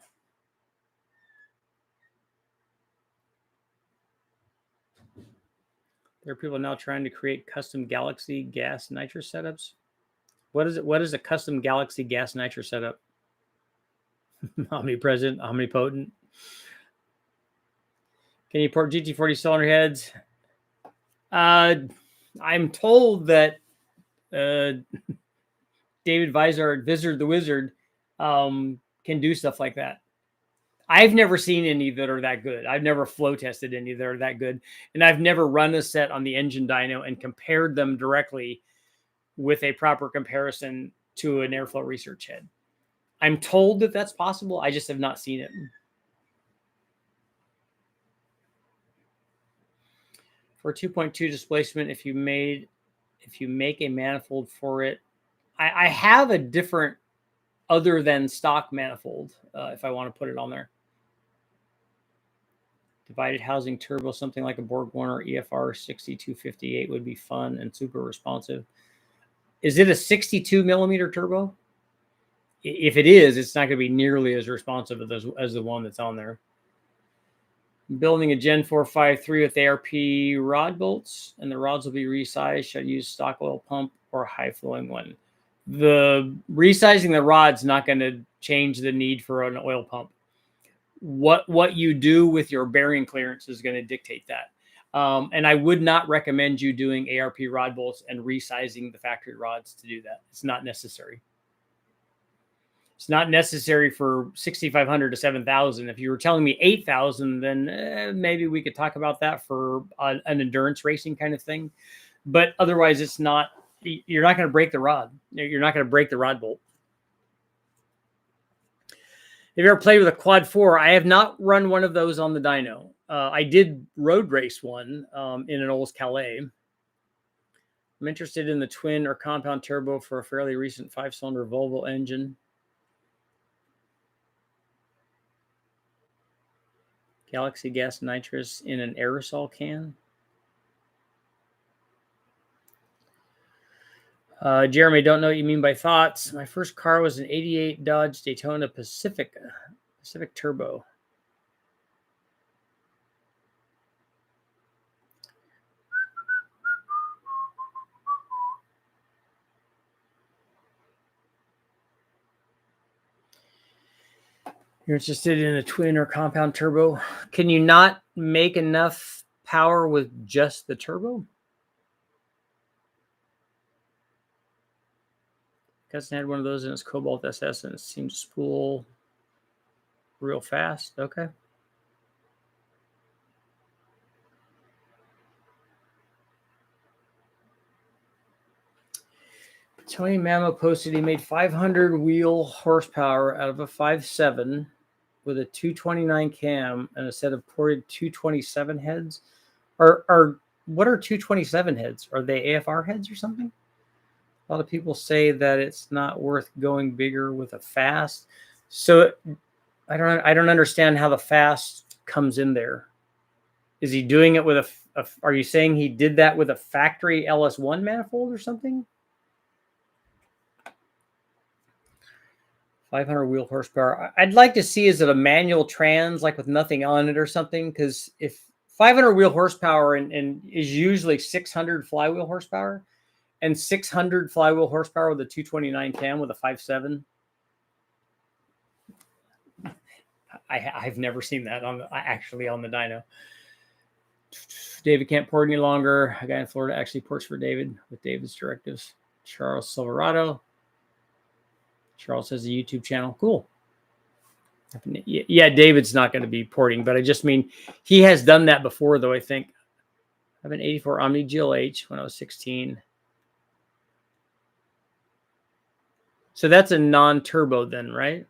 S1: There are people now trying to create custom Galaxy gas nitrous setups. What is it? What is a custom Galaxy gas nitrous setup? Omnipresent, omnipotent. Can you port GT40 cylinder heads? I'm told that David Vizard, Vizard the Wizard, can do stuff like that. I've never seen any that are that good. I've never flow tested any that are that good. And I've never run a set on the engine dyno and compared them directly with a proper comparison to an airflow research head. I'm told that that's possible. I just have not seen it. For 2.2 displacement, if you make a manifold for it, I have a different other than stock manifold if I want to put it on there. Divided housing turbo, something like a Borg Warner EFR 6258 would be fun and super responsive. Is it a 62 millimeter turbo? If it is, it's not going to be nearly as responsive as the one that's on there. Building a Gen 453 with ARP rod bolts, and the rods will be resized. Should I use stock oil pump or high flowing one? The resizing the rod's not going to change the need for an oil pump. What you do with your bearing clearance is going to dictate that. And I would not recommend you doing ARP rod bolts and resizing the factory rods to do that. It's not necessary. It's not necessary for 6,500 to 7,000. If you were telling me 8,000, then maybe we could talk about that for an endurance racing kind of thing. But otherwise, it's not. You're not going to break the rod. You're not going to break the rod bolt. Have you ever played with a quad 4? I have not run one of those on the dyno. I did road race one in an Olds Calais. I'm interested in the twin or compound turbo for a fairly recent 5-cylinder Volvo engine. Galaxy gas nitrous in an aerosol can. Jeremy, don't know what you mean by thoughts. My first car was an 88 Dodge Daytona Pacific Turbo. You're interested in a twin or compound turbo? Can you not make enough power with just the turbo? Cousin had one of those in his Cobalt SS and it seemed to spool real fast. Okay. Tony Mamo posted he made 500 wheel horsepower out of a 5.7 with a 229 cam and a set of ported 227 heads. Are what are 227 heads? Are they AFR heads or something? A lot of people say that it's not worth going bigger with a fast. So I don't understand how the fast comes in there. Is he doing it with are you saying he did that with a factory LS1 manifold or something? 500 wheel horsepower. I'd like to see, is it a manual trans, like with nothing on it or something? Because if 500 wheel horsepower and is usually 600 flywheel horsepower, and 600 flywheel horsepower with a 229 cam with a 5.7. I've never seen that actually on the dyno. David can't port any longer. A guy in Florida actually ports for David with David's directives. Charles Silverado. Charles has a YouTube channel. Cool. Yeah, David's not going to be porting, but I just mean he has done that before, though, I think. I have an 84 Omni GLH when I was 16. So that's a non-turbo then, right?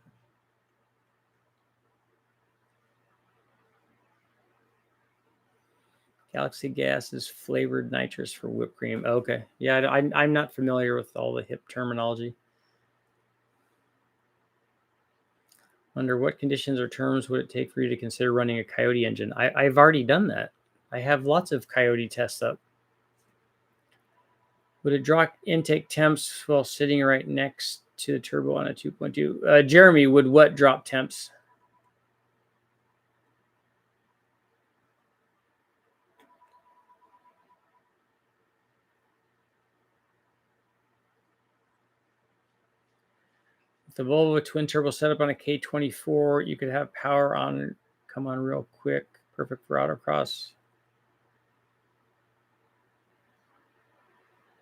S1: Galaxy gas is flavored nitrous for whipped cream. Okay. Yeah, I'm not familiar with all the hip terminology. Under what conditions or terms would it take for you to consider running a Coyote engine? I've already done that. I have lots of Coyote tests up. Would it draw intake temps while sitting right next to the turbo on a 2.2? Jeremy, would what drop temps? With the Volvo twin turbo setup on a K24, you could have power on, come on real quick. Perfect for autocross.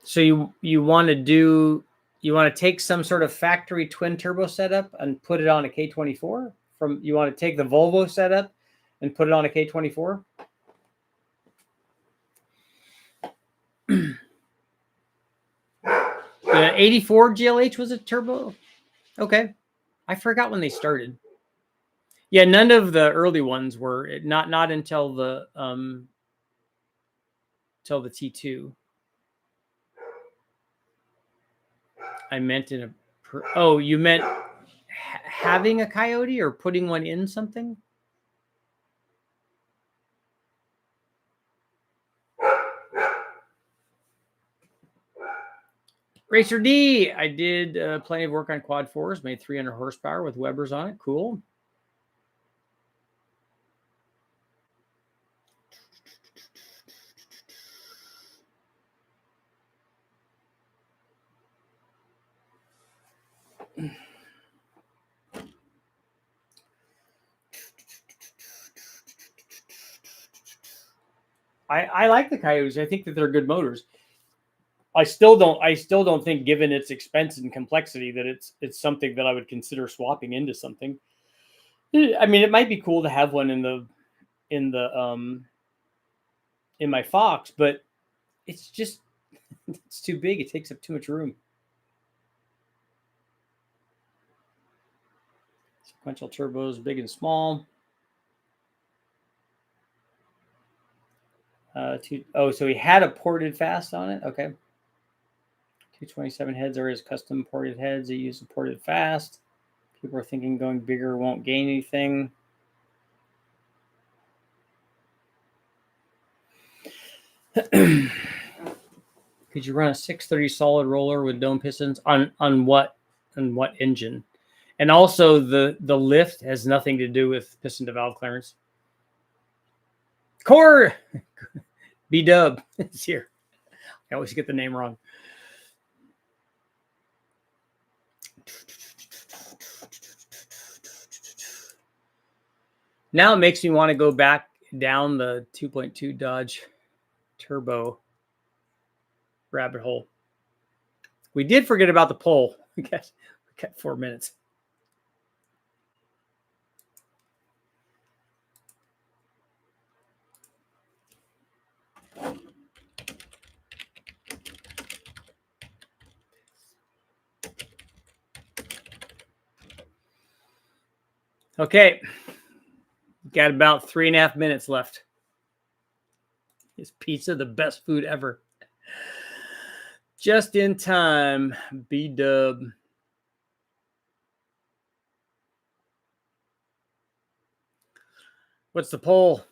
S1: So you want to take some sort of factory twin turbo setup and put it on a K24? You want to take the Volvo setup and put it on a K24? The 84 GLH was a turbo? Okay. I forgot when they started. Yeah, none of the early ones were. Not until the T2. I meant in a. Oh, you meant having a Coyote or putting one in something? Racer D, I did plenty of work on quad fours, made 300 horsepower with Webers on it. Cool. I like the Coyotes. I think that they're good motors. I still don't think, given its expense and complexity, that it's something that I would consider swapping into something. I mean, it might be cool to have one in my Fox, but it's just it's too big. It takes up too much room. Sequential turbos, big and small. So he had a ported fast on it. Okay. 227 heads are his custom ported heads. He used a ported fast. People are thinking going bigger won't gain anything. Could you run a 630 solid roller with dome pistons on what engine? And also the lift has nothing to do with piston to valve clearance. Core B-Dub is here. I always get the name wrong. Now it makes me want to go back down the 2.2 Dodge Turbo rabbit hole. We did forget about the pole. We got 4 minutes. Okay. Got about 3.5 minutes left. Is pizza the best food ever? Just in time, B-Dub. What's the poll?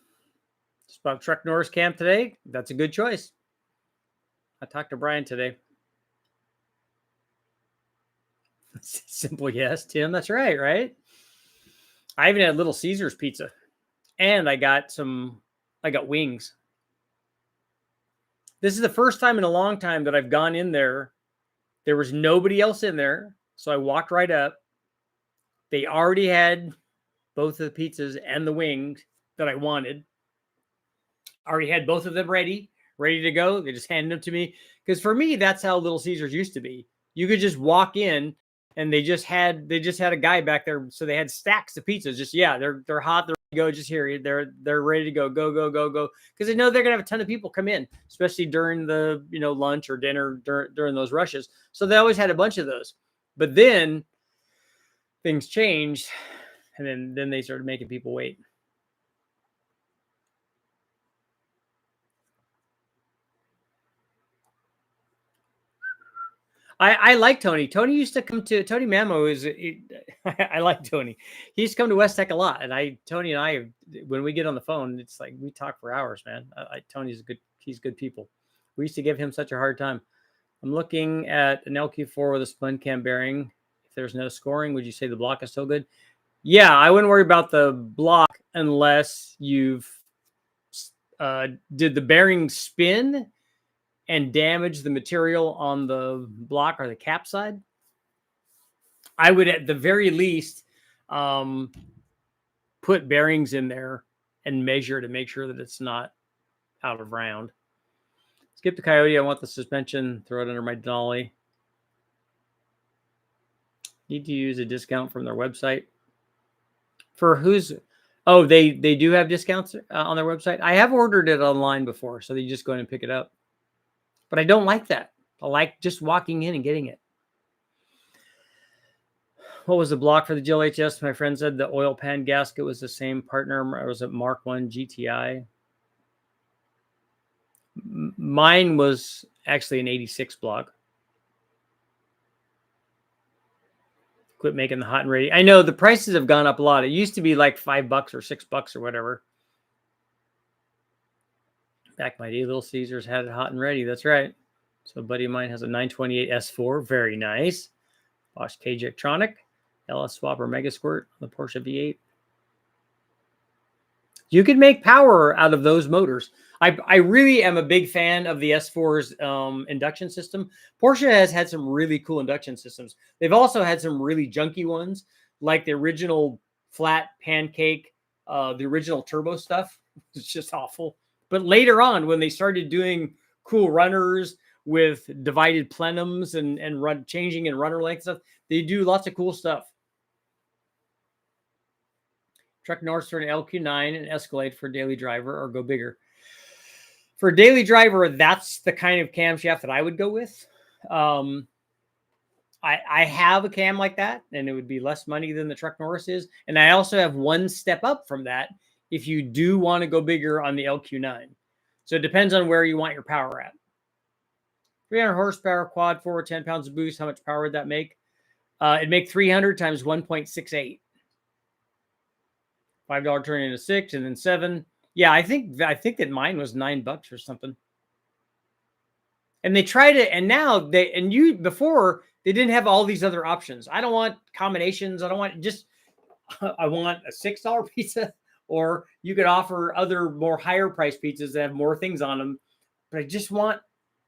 S1: It's about Truck Norris Camp today. That's a good choice. I talked to Brian today. Simple yes, Tim. That's right, right? I even had Little Caesars pizza. And I got wings. This is the first time in a long time that I've gone in there. There was nobody else in there. So I walked right up. They already had both of the pizzas and the wings that I wanted. Already had both of them ready to go. They just handed them to me. Because for me, that's how Little Caesars used to be. You could just walk in and they just had a guy back there. So they had stacks of pizzas. Just, yeah, they're hot. They're ready to go. Just here. They're ready to go. Go. Because they know they're going to have a ton of people come in, especially during the, lunch or dinner during those rushes. So they always had a bunch of those. But then things changed. And then they started making people wait. I like Tony. Tony used to come to Tony Mamo. I like Tony. He used to come to West Tech a lot, and Tony and I, when we get on the phone, it's like we talk for hours, man. Tony's he's good people. We used to give him such a hard time. I'm looking at an LQ4 with a splend cam bearing. If there's no scoring, would you say the block is still good? Yeah, I wouldn't worry about the block unless you've did the bearing spin and damage the material on the block or the cap side. I would at the very least put bearings in there and measure to make sure that it's not out of round. Skip the Coyote. I want the suspension. Throw it under my Denali. Need to use a discount from their website. For who's... Oh, they do have discounts on their website. I have ordered it online before, so they just go in and pick it up. But I don't like that. I like just walking in and getting it. What was the block for the GLHS? My friend said the oil pan gasket was the same partner. Or was it Mark 1 GTI? Mine was actually an 86 block. quit making the hot and ready. I know the prices have gone up a lot. It used to be like $5 or $6 or whatever. Back my day, Little Caesars had it hot and ready. That's right. So a buddy of mine has a 928 S4. Very nice. Bosch K-Jectronic. LS Swapper Mega Squirt on the Porsche V8. You could make power out of those motors. I really am a big fan of the S4's induction system. Porsche has had some really cool induction systems. They've also had some really junky ones, like the original flat pancake, the original turbo stuff. It's just awful. But later on, when they started doing cool runners with divided plenums and changing in runner length stuff, they do lots of cool stuff. Truck North for an LQ9 and Escalade for a daily driver, or go bigger. For a daily driver, that's the kind of camshaft that I would go with. I have a cam like that, and it would be less money than the Truck Norris is. And I also have one step up from that if you do want to go bigger on the LQ9. So it depends on where you want your power at. 300 horsepower quad, 4 or 10 pounds of boost. How much power would that make? It'd make 300 times 1.68. $5 turn into 6 and then 7. Yeah, I think that mine was $9 or something. And they tried it, and now before they didn't have all these other options. I don't want combinations. I don't want I want a $6 pizza, or you could offer other more higher priced pizzas that have more things on them. But I just want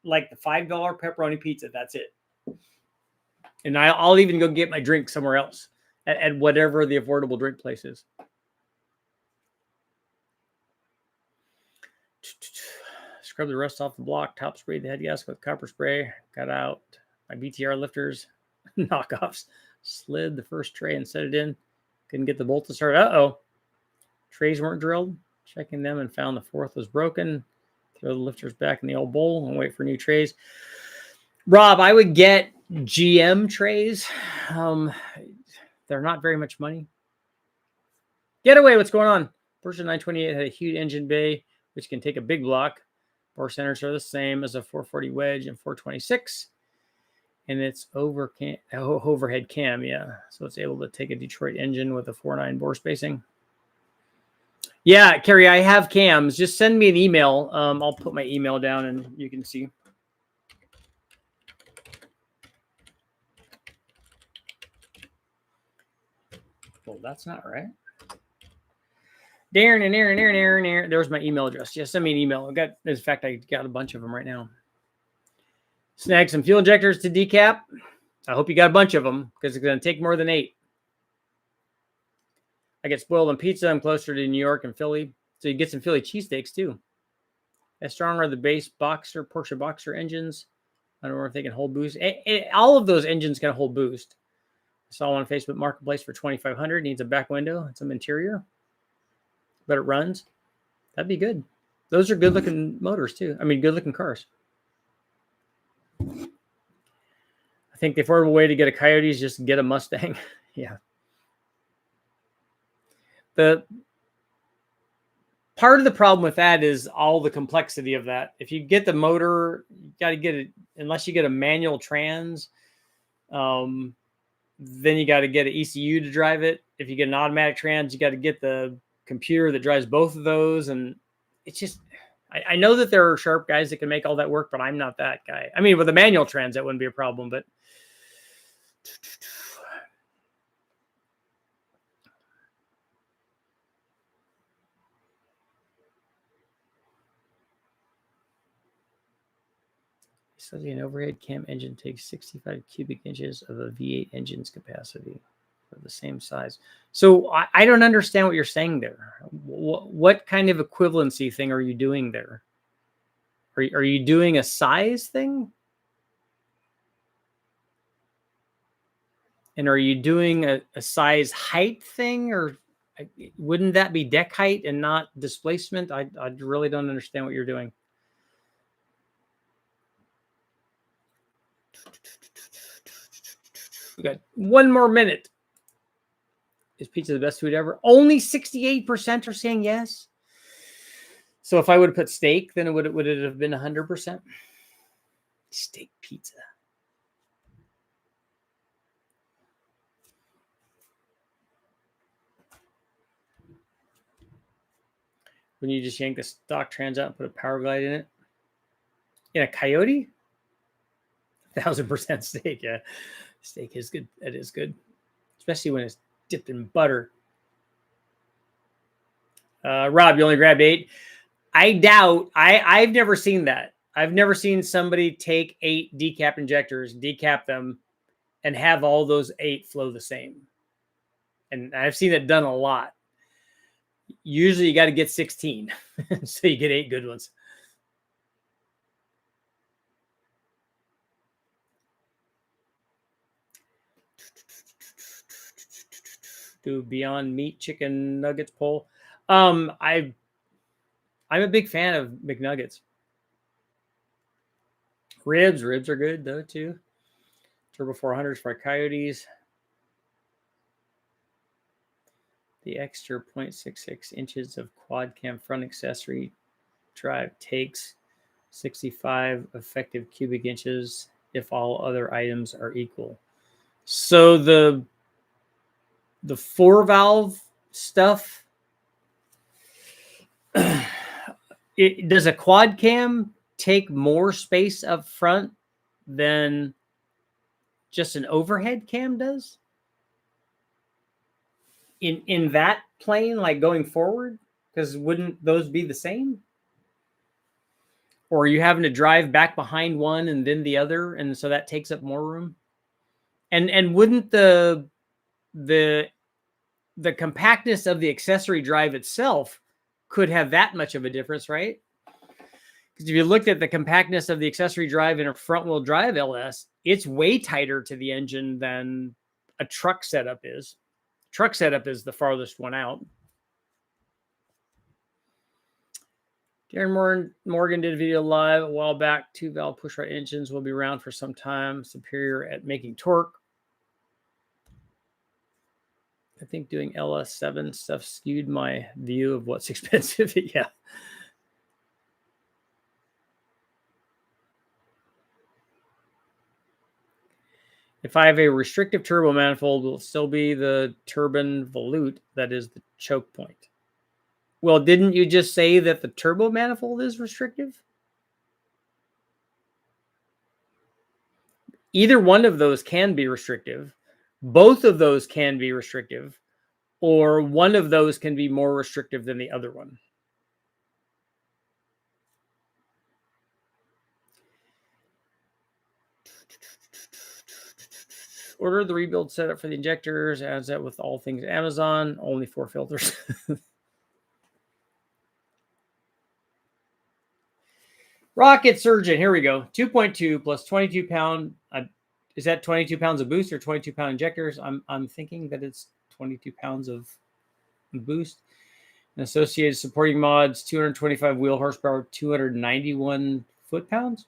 S1: like the $5 pepperoni pizza. That's it. And I'll even go get my drink somewhere else at whatever the affordable drink place is. Scrub the rust off the block. Top spray the head gasket with copper spray. Got out my BTR lifters. Knockoffs. Slid the first tray and set it in. Couldn't get the bolt to start. Uh-oh. Trays weren't drilled. Checking them and found the fourth was broken. Throw the lifters back in the old bowl and wait for new trays. Rob, I would get GM trays. They're not very much money. Getaway, what's going on? Porsche 928 had a huge engine bay, which can take a big block. Bore centers are the same as a 440 wedge and 426. And it's overhead cam, yeah. So it's able to take a Detroit engine with a 4.9 bore spacing. Yeah, Carrie, I have cams. Just send me an email. I'll put my email down and you can see. Well, that's not right. Darren. There's my email address. Yeah, send me an email. In fact, I got a bunch of them right now. Snag some fuel injectors to decap. I hope you got a bunch of them because it's going to take more than 8. I get spoiled on pizza. I'm closer to New York and Philly. So you get some Philly cheesesteaks too. As strong are the base Porsche Boxer engines. I don't know if they can hold boost. All of those engines can hold boost. I saw one on Facebook Marketplace for $2,500. Needs a back window and some interior. But it runs. That'd be good. Those are good looking motors too. I mean, good looking cars. I think the affordable way to get a Coyote is just get a Mustang. Yeah. The part of the problem with that is all the complexity of that. If you get the motor, you got to get it, unless you get a manual trans, then you got to get an ECU to drive it. If you get an automatic trans, you got to get the computer that drives both of those. And it's just, I know that there are sharp guys that can make all that work, but I'm not that guy. I mean, with a manual trans, that wouldn't be a problem, but so an overhead cam engine takes 65 cubic inches of a V8 engine's capacity for the same size. So I don't understand what you're saying there. What kind of equivalency thing are you doing there? Are you doing a size thing? And are you doing a size height thing? Or wouldn't that be deck height and not displacement? I really don't understand what you're doing. We got 1 more minute. Is pizza the best food ever? Only 68% are saying yes. So if I would have put steak, then would it have been 100%? Steak pizza. When you just yank the stock trans out and put a power glide in it. In a Coyote? 1000% steak, yeah. Steak is good. That is good. Especially when it's dipped in butter. Rob, you only grabbed 8. I doubt. I've never seen that. I've never seen somebody take 8 decap injectors, decap them, and have all those 8 flow the same. And I've seen it done a lot. Usually you got to get 16. So you get 8 good ones. Do Beyond Meat chicken nuggets poll. I'm a big fan of McNuggets. Ribs are good though too. Turbo 400s for Coyotes. The extra 0.66 inches of quad cam front accessory drive takes 65 effective cubic inches if all other items are equal. So the 4-valve stuff, does a quad cam take more space up front than just an overhead cam does? In that plane, like going forward? Because wouldn't those be the same? Or are you having to drive back behind one and then the other, and so that takes up more room? And wouldn't the compactness of the accessory drive itself could have that much of a difference, right? Because if you looked at the compactness of the accessory drive in a front-wheel drive LS, it's way tighter to the engine than a truck setup is. Truck setup is the farthest one out. Darren Morgan did a video live a while back. 2-valve push-right engines will be around for some time. Superior at making torque. I think doing LS7 stuff skewed my view of what's expensive. Yeah. If I have a restrictive turbo manifold, will it still be the turbine volute that is the choke point? Well, didn't you just say that the turbo manifold is restrictive? Either one of those can be restrictive. Both of those can be restrictive. Or one of those can be more restrictive than the other one. Order the rebuild setup for the injectors, as that with all things Amazon, only 4 filters. Rocket Surgeon, here we go. 2.2 plus 22 pound. Is that 22 pounds of boost or 22 pound injectors? I'm thinking that it's 22 pounds of boost. And associated supporting mods, 225 wheel horsepower, 291 foot-pounds.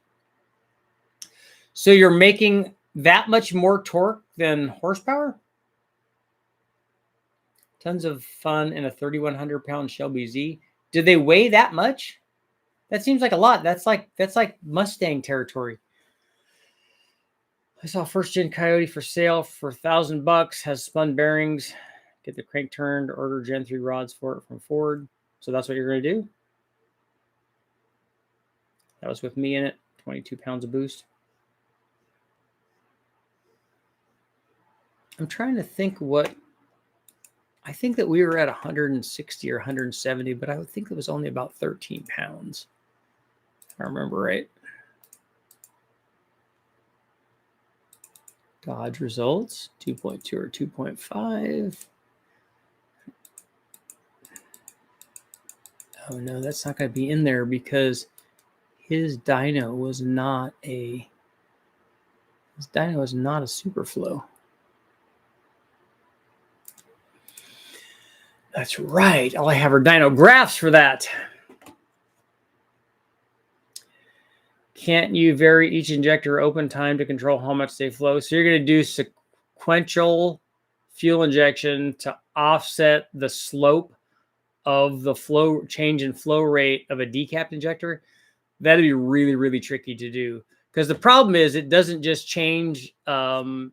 S1: So you're making that much more torque than horsepower? Tons of fun in a 3,100-pound Shelby Z. Did they weigh that much? That seems like a lot. That's like Mustang territory. I saw first-gen Coyote for sale for $1,000. Has spun bearings. Get the crank turned. Order Gen 3 rods for it from Ford. So that's what you're going to do? That was with me in it. 22 pounds of boost. I'm trying to think what... I think that we were at 160 or 170, but I would think it was only about 13 pounds. If I remember right. Dodge results, 2.2 or 2.5. Oh no, that's not going to be in there because his dyno was not a Superflow. That's right. I have our dyno graphs for that. Can't you vary each injector open time to control how much they flow? So you're going to do sequential fuel injection to offset the slope of the flow change in flow rate of a decapped injector. That'd be really, really tricky to do because the problem is it doesn't just change. It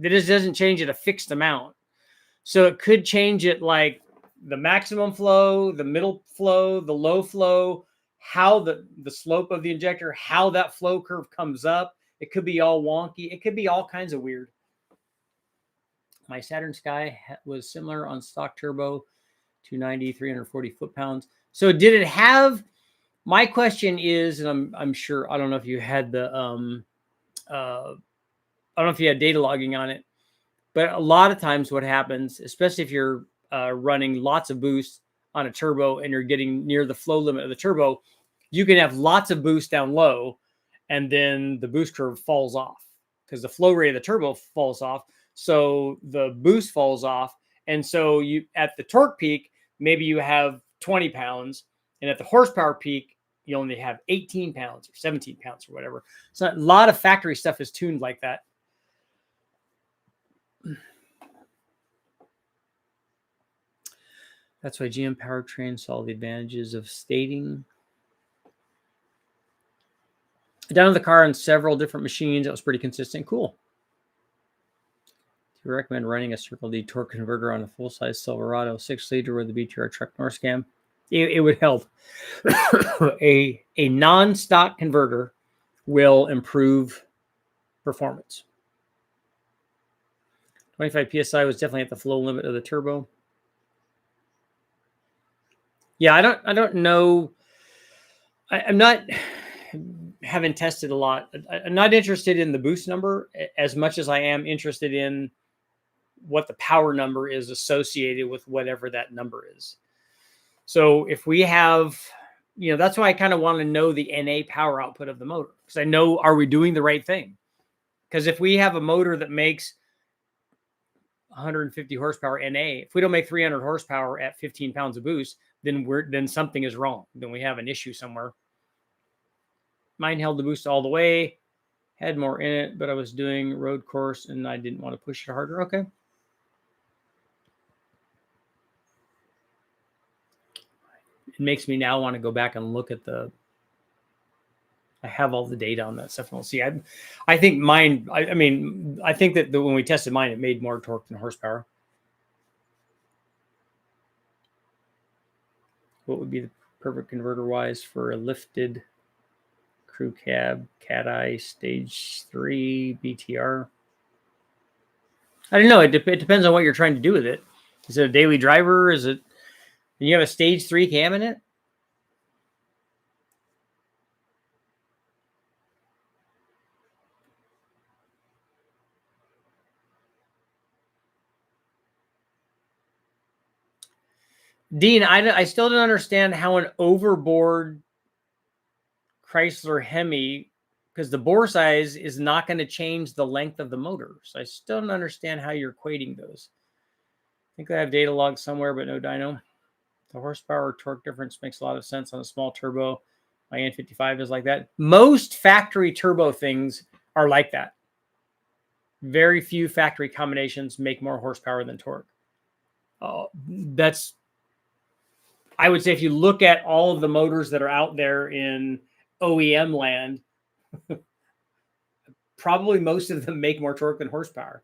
S1: just doesn't change at a fixed amount. So it could change it like the maximum flow, the middle flow, the low flow, how the slope of the injector, how that flow curve comes up. It could be all wonky. It could be all kinds of weird. My Saturn Sky was similar on stock turbo, 290, 340 foot-pounds. So did it have, my question is, and I'm sure, I don't know if you had the, I don't know if you had data logging on it, but a lot of times what happens, especially if you're running lots of boost on a turbo and you're getting near the flow limit of the turbo, you can have lots of boost down low and then the boost curve falls off because the flow rate of the turbo falls off. So the boost falls off. And so you, at the torque peak, maybe you have 20 pounds, and at the horsepower peak, you only have 18 pounds or 17 pounds or whatever. So a lot of factory stuff is tuned like that. That's why GM Powertrain saw the advantages of stating. Down the car on several different machines, that was pretty consistent. Cool. Do you recommend running a Circle D torque converter on a full-size Silverado 6-liter with the BTR truck North Cam? It would help. a non-stock converter will improve performance. 25 PSI was definitely at the flow limit of the turbo. Yeah, I don't know. I'm not, having tested a lot, I'm not interested in the boost number as much as I am interested in what the power number is associated with whatever that number is. So if we have, you know, that's why I kind of want to know the NA power output of the motor, because I know, are we doing the right thing? Because if we have a motor that makes 150 horsepower NA, if we don't make 300 horsepower at 15 pounds of boost, then something is wrong. Then we have an issue somewhere. Mine held the boost all the way, had more in it, but I was doing road course and I didn't want to push it harder. Okay. It makes me now want to go back and look at I have all the data on that stuff. And we'll see. I think mine, I mean, I think that when we tested mine, it made more torque than horsepower. What would be the perfect converter wise for a lifted crew cab, cat eye, stage 3 BTR? I don't know. It depends on what you're trying to do with it. Is it a daily driver? Is it, you have a stage 3 cam in it? Dean, I still don't understand how an overboard Chrysler Hemi, because the bore size is not going to change the length of the motor. So I still don't understand how you're equating those. I think I have data logs somewhere, but no dyno. The horsepower torque difference makes a lot of sense on a small turbo. My N55 is like that. Most factory turbo things are like that. Very few factory combinations make more horsepower than torque. That's, I would say, if you look at all of the motors that are out there in OEM land, probably most of them make more torque than horsepower.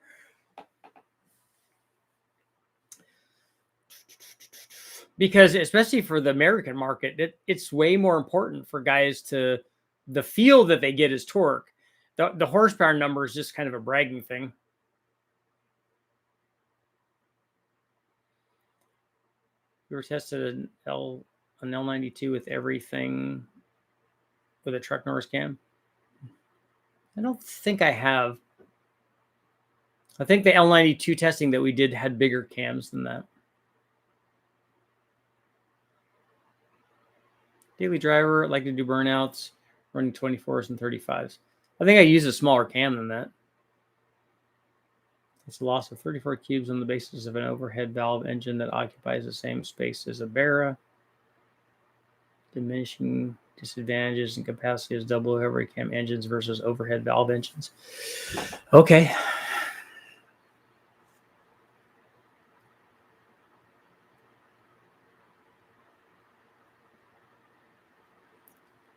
S1: Because especially for the American market, it's way more important for guys to, the feel that they get is torque. The horsepower number is just kind of a bragging thing. We were tested an L92 with everything with a truck Norris cam. I don't think I have. I think the L92 testing that we did had bigger cams than that. Daily driver, like to do burnouts, running 24s and 35s. I think I use a smaller cam than that. It's a loss of 34 cubes on the basis of an overhead valve engine that occupies the same space as a Barra. Diminishing disadvantages and capacity as double overhead cam engines versus overhead valve engines. Okay.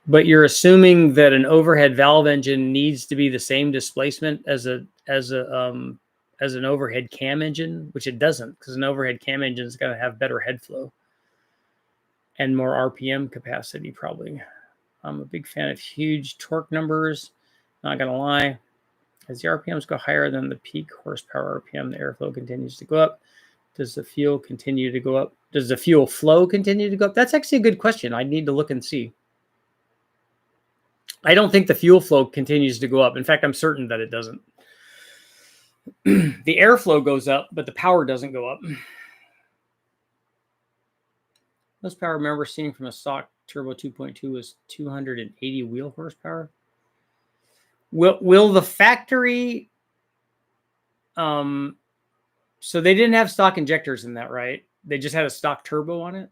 S1: But you're assuming that an overhead valve engine needs to be the same displacement as a as an overhead cam engine, which it doesn't, because an overhead cam engine is going to have better head flow and more RPM capacity probably. I'm a big fan of huge torque numbers. Not going to lie. As the RPMs go higher than the peak horsepower RPM, the airflow continues to go up. Does the fuel continue to go up? Does the fuel flow continue to go up? That's actually a good question. I need to look and see. I don't think the fuel flow continues to go up. In fact, I'm certain that it doesn't. The airflow goes up, but the power doesn't go up. Most power I remember seeing from a stock Turbo 2.2 was 280 wheel horsepower. Will the factory... So they didn't have stock injectors in that, right? They just had a stock turbo on it.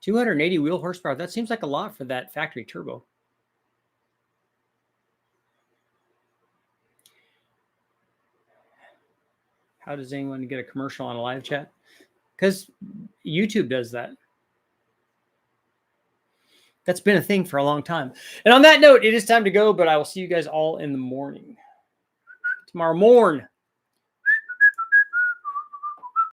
S1: 280 wheel horsepower. That seems like a lot for that factory turbo. How does anyone get a commercial on a live chat? Because YouTube does that. That's been a thing for a long time. And on that note, it is time to go, but I will see you guys all in the morning. Tomorrow morn.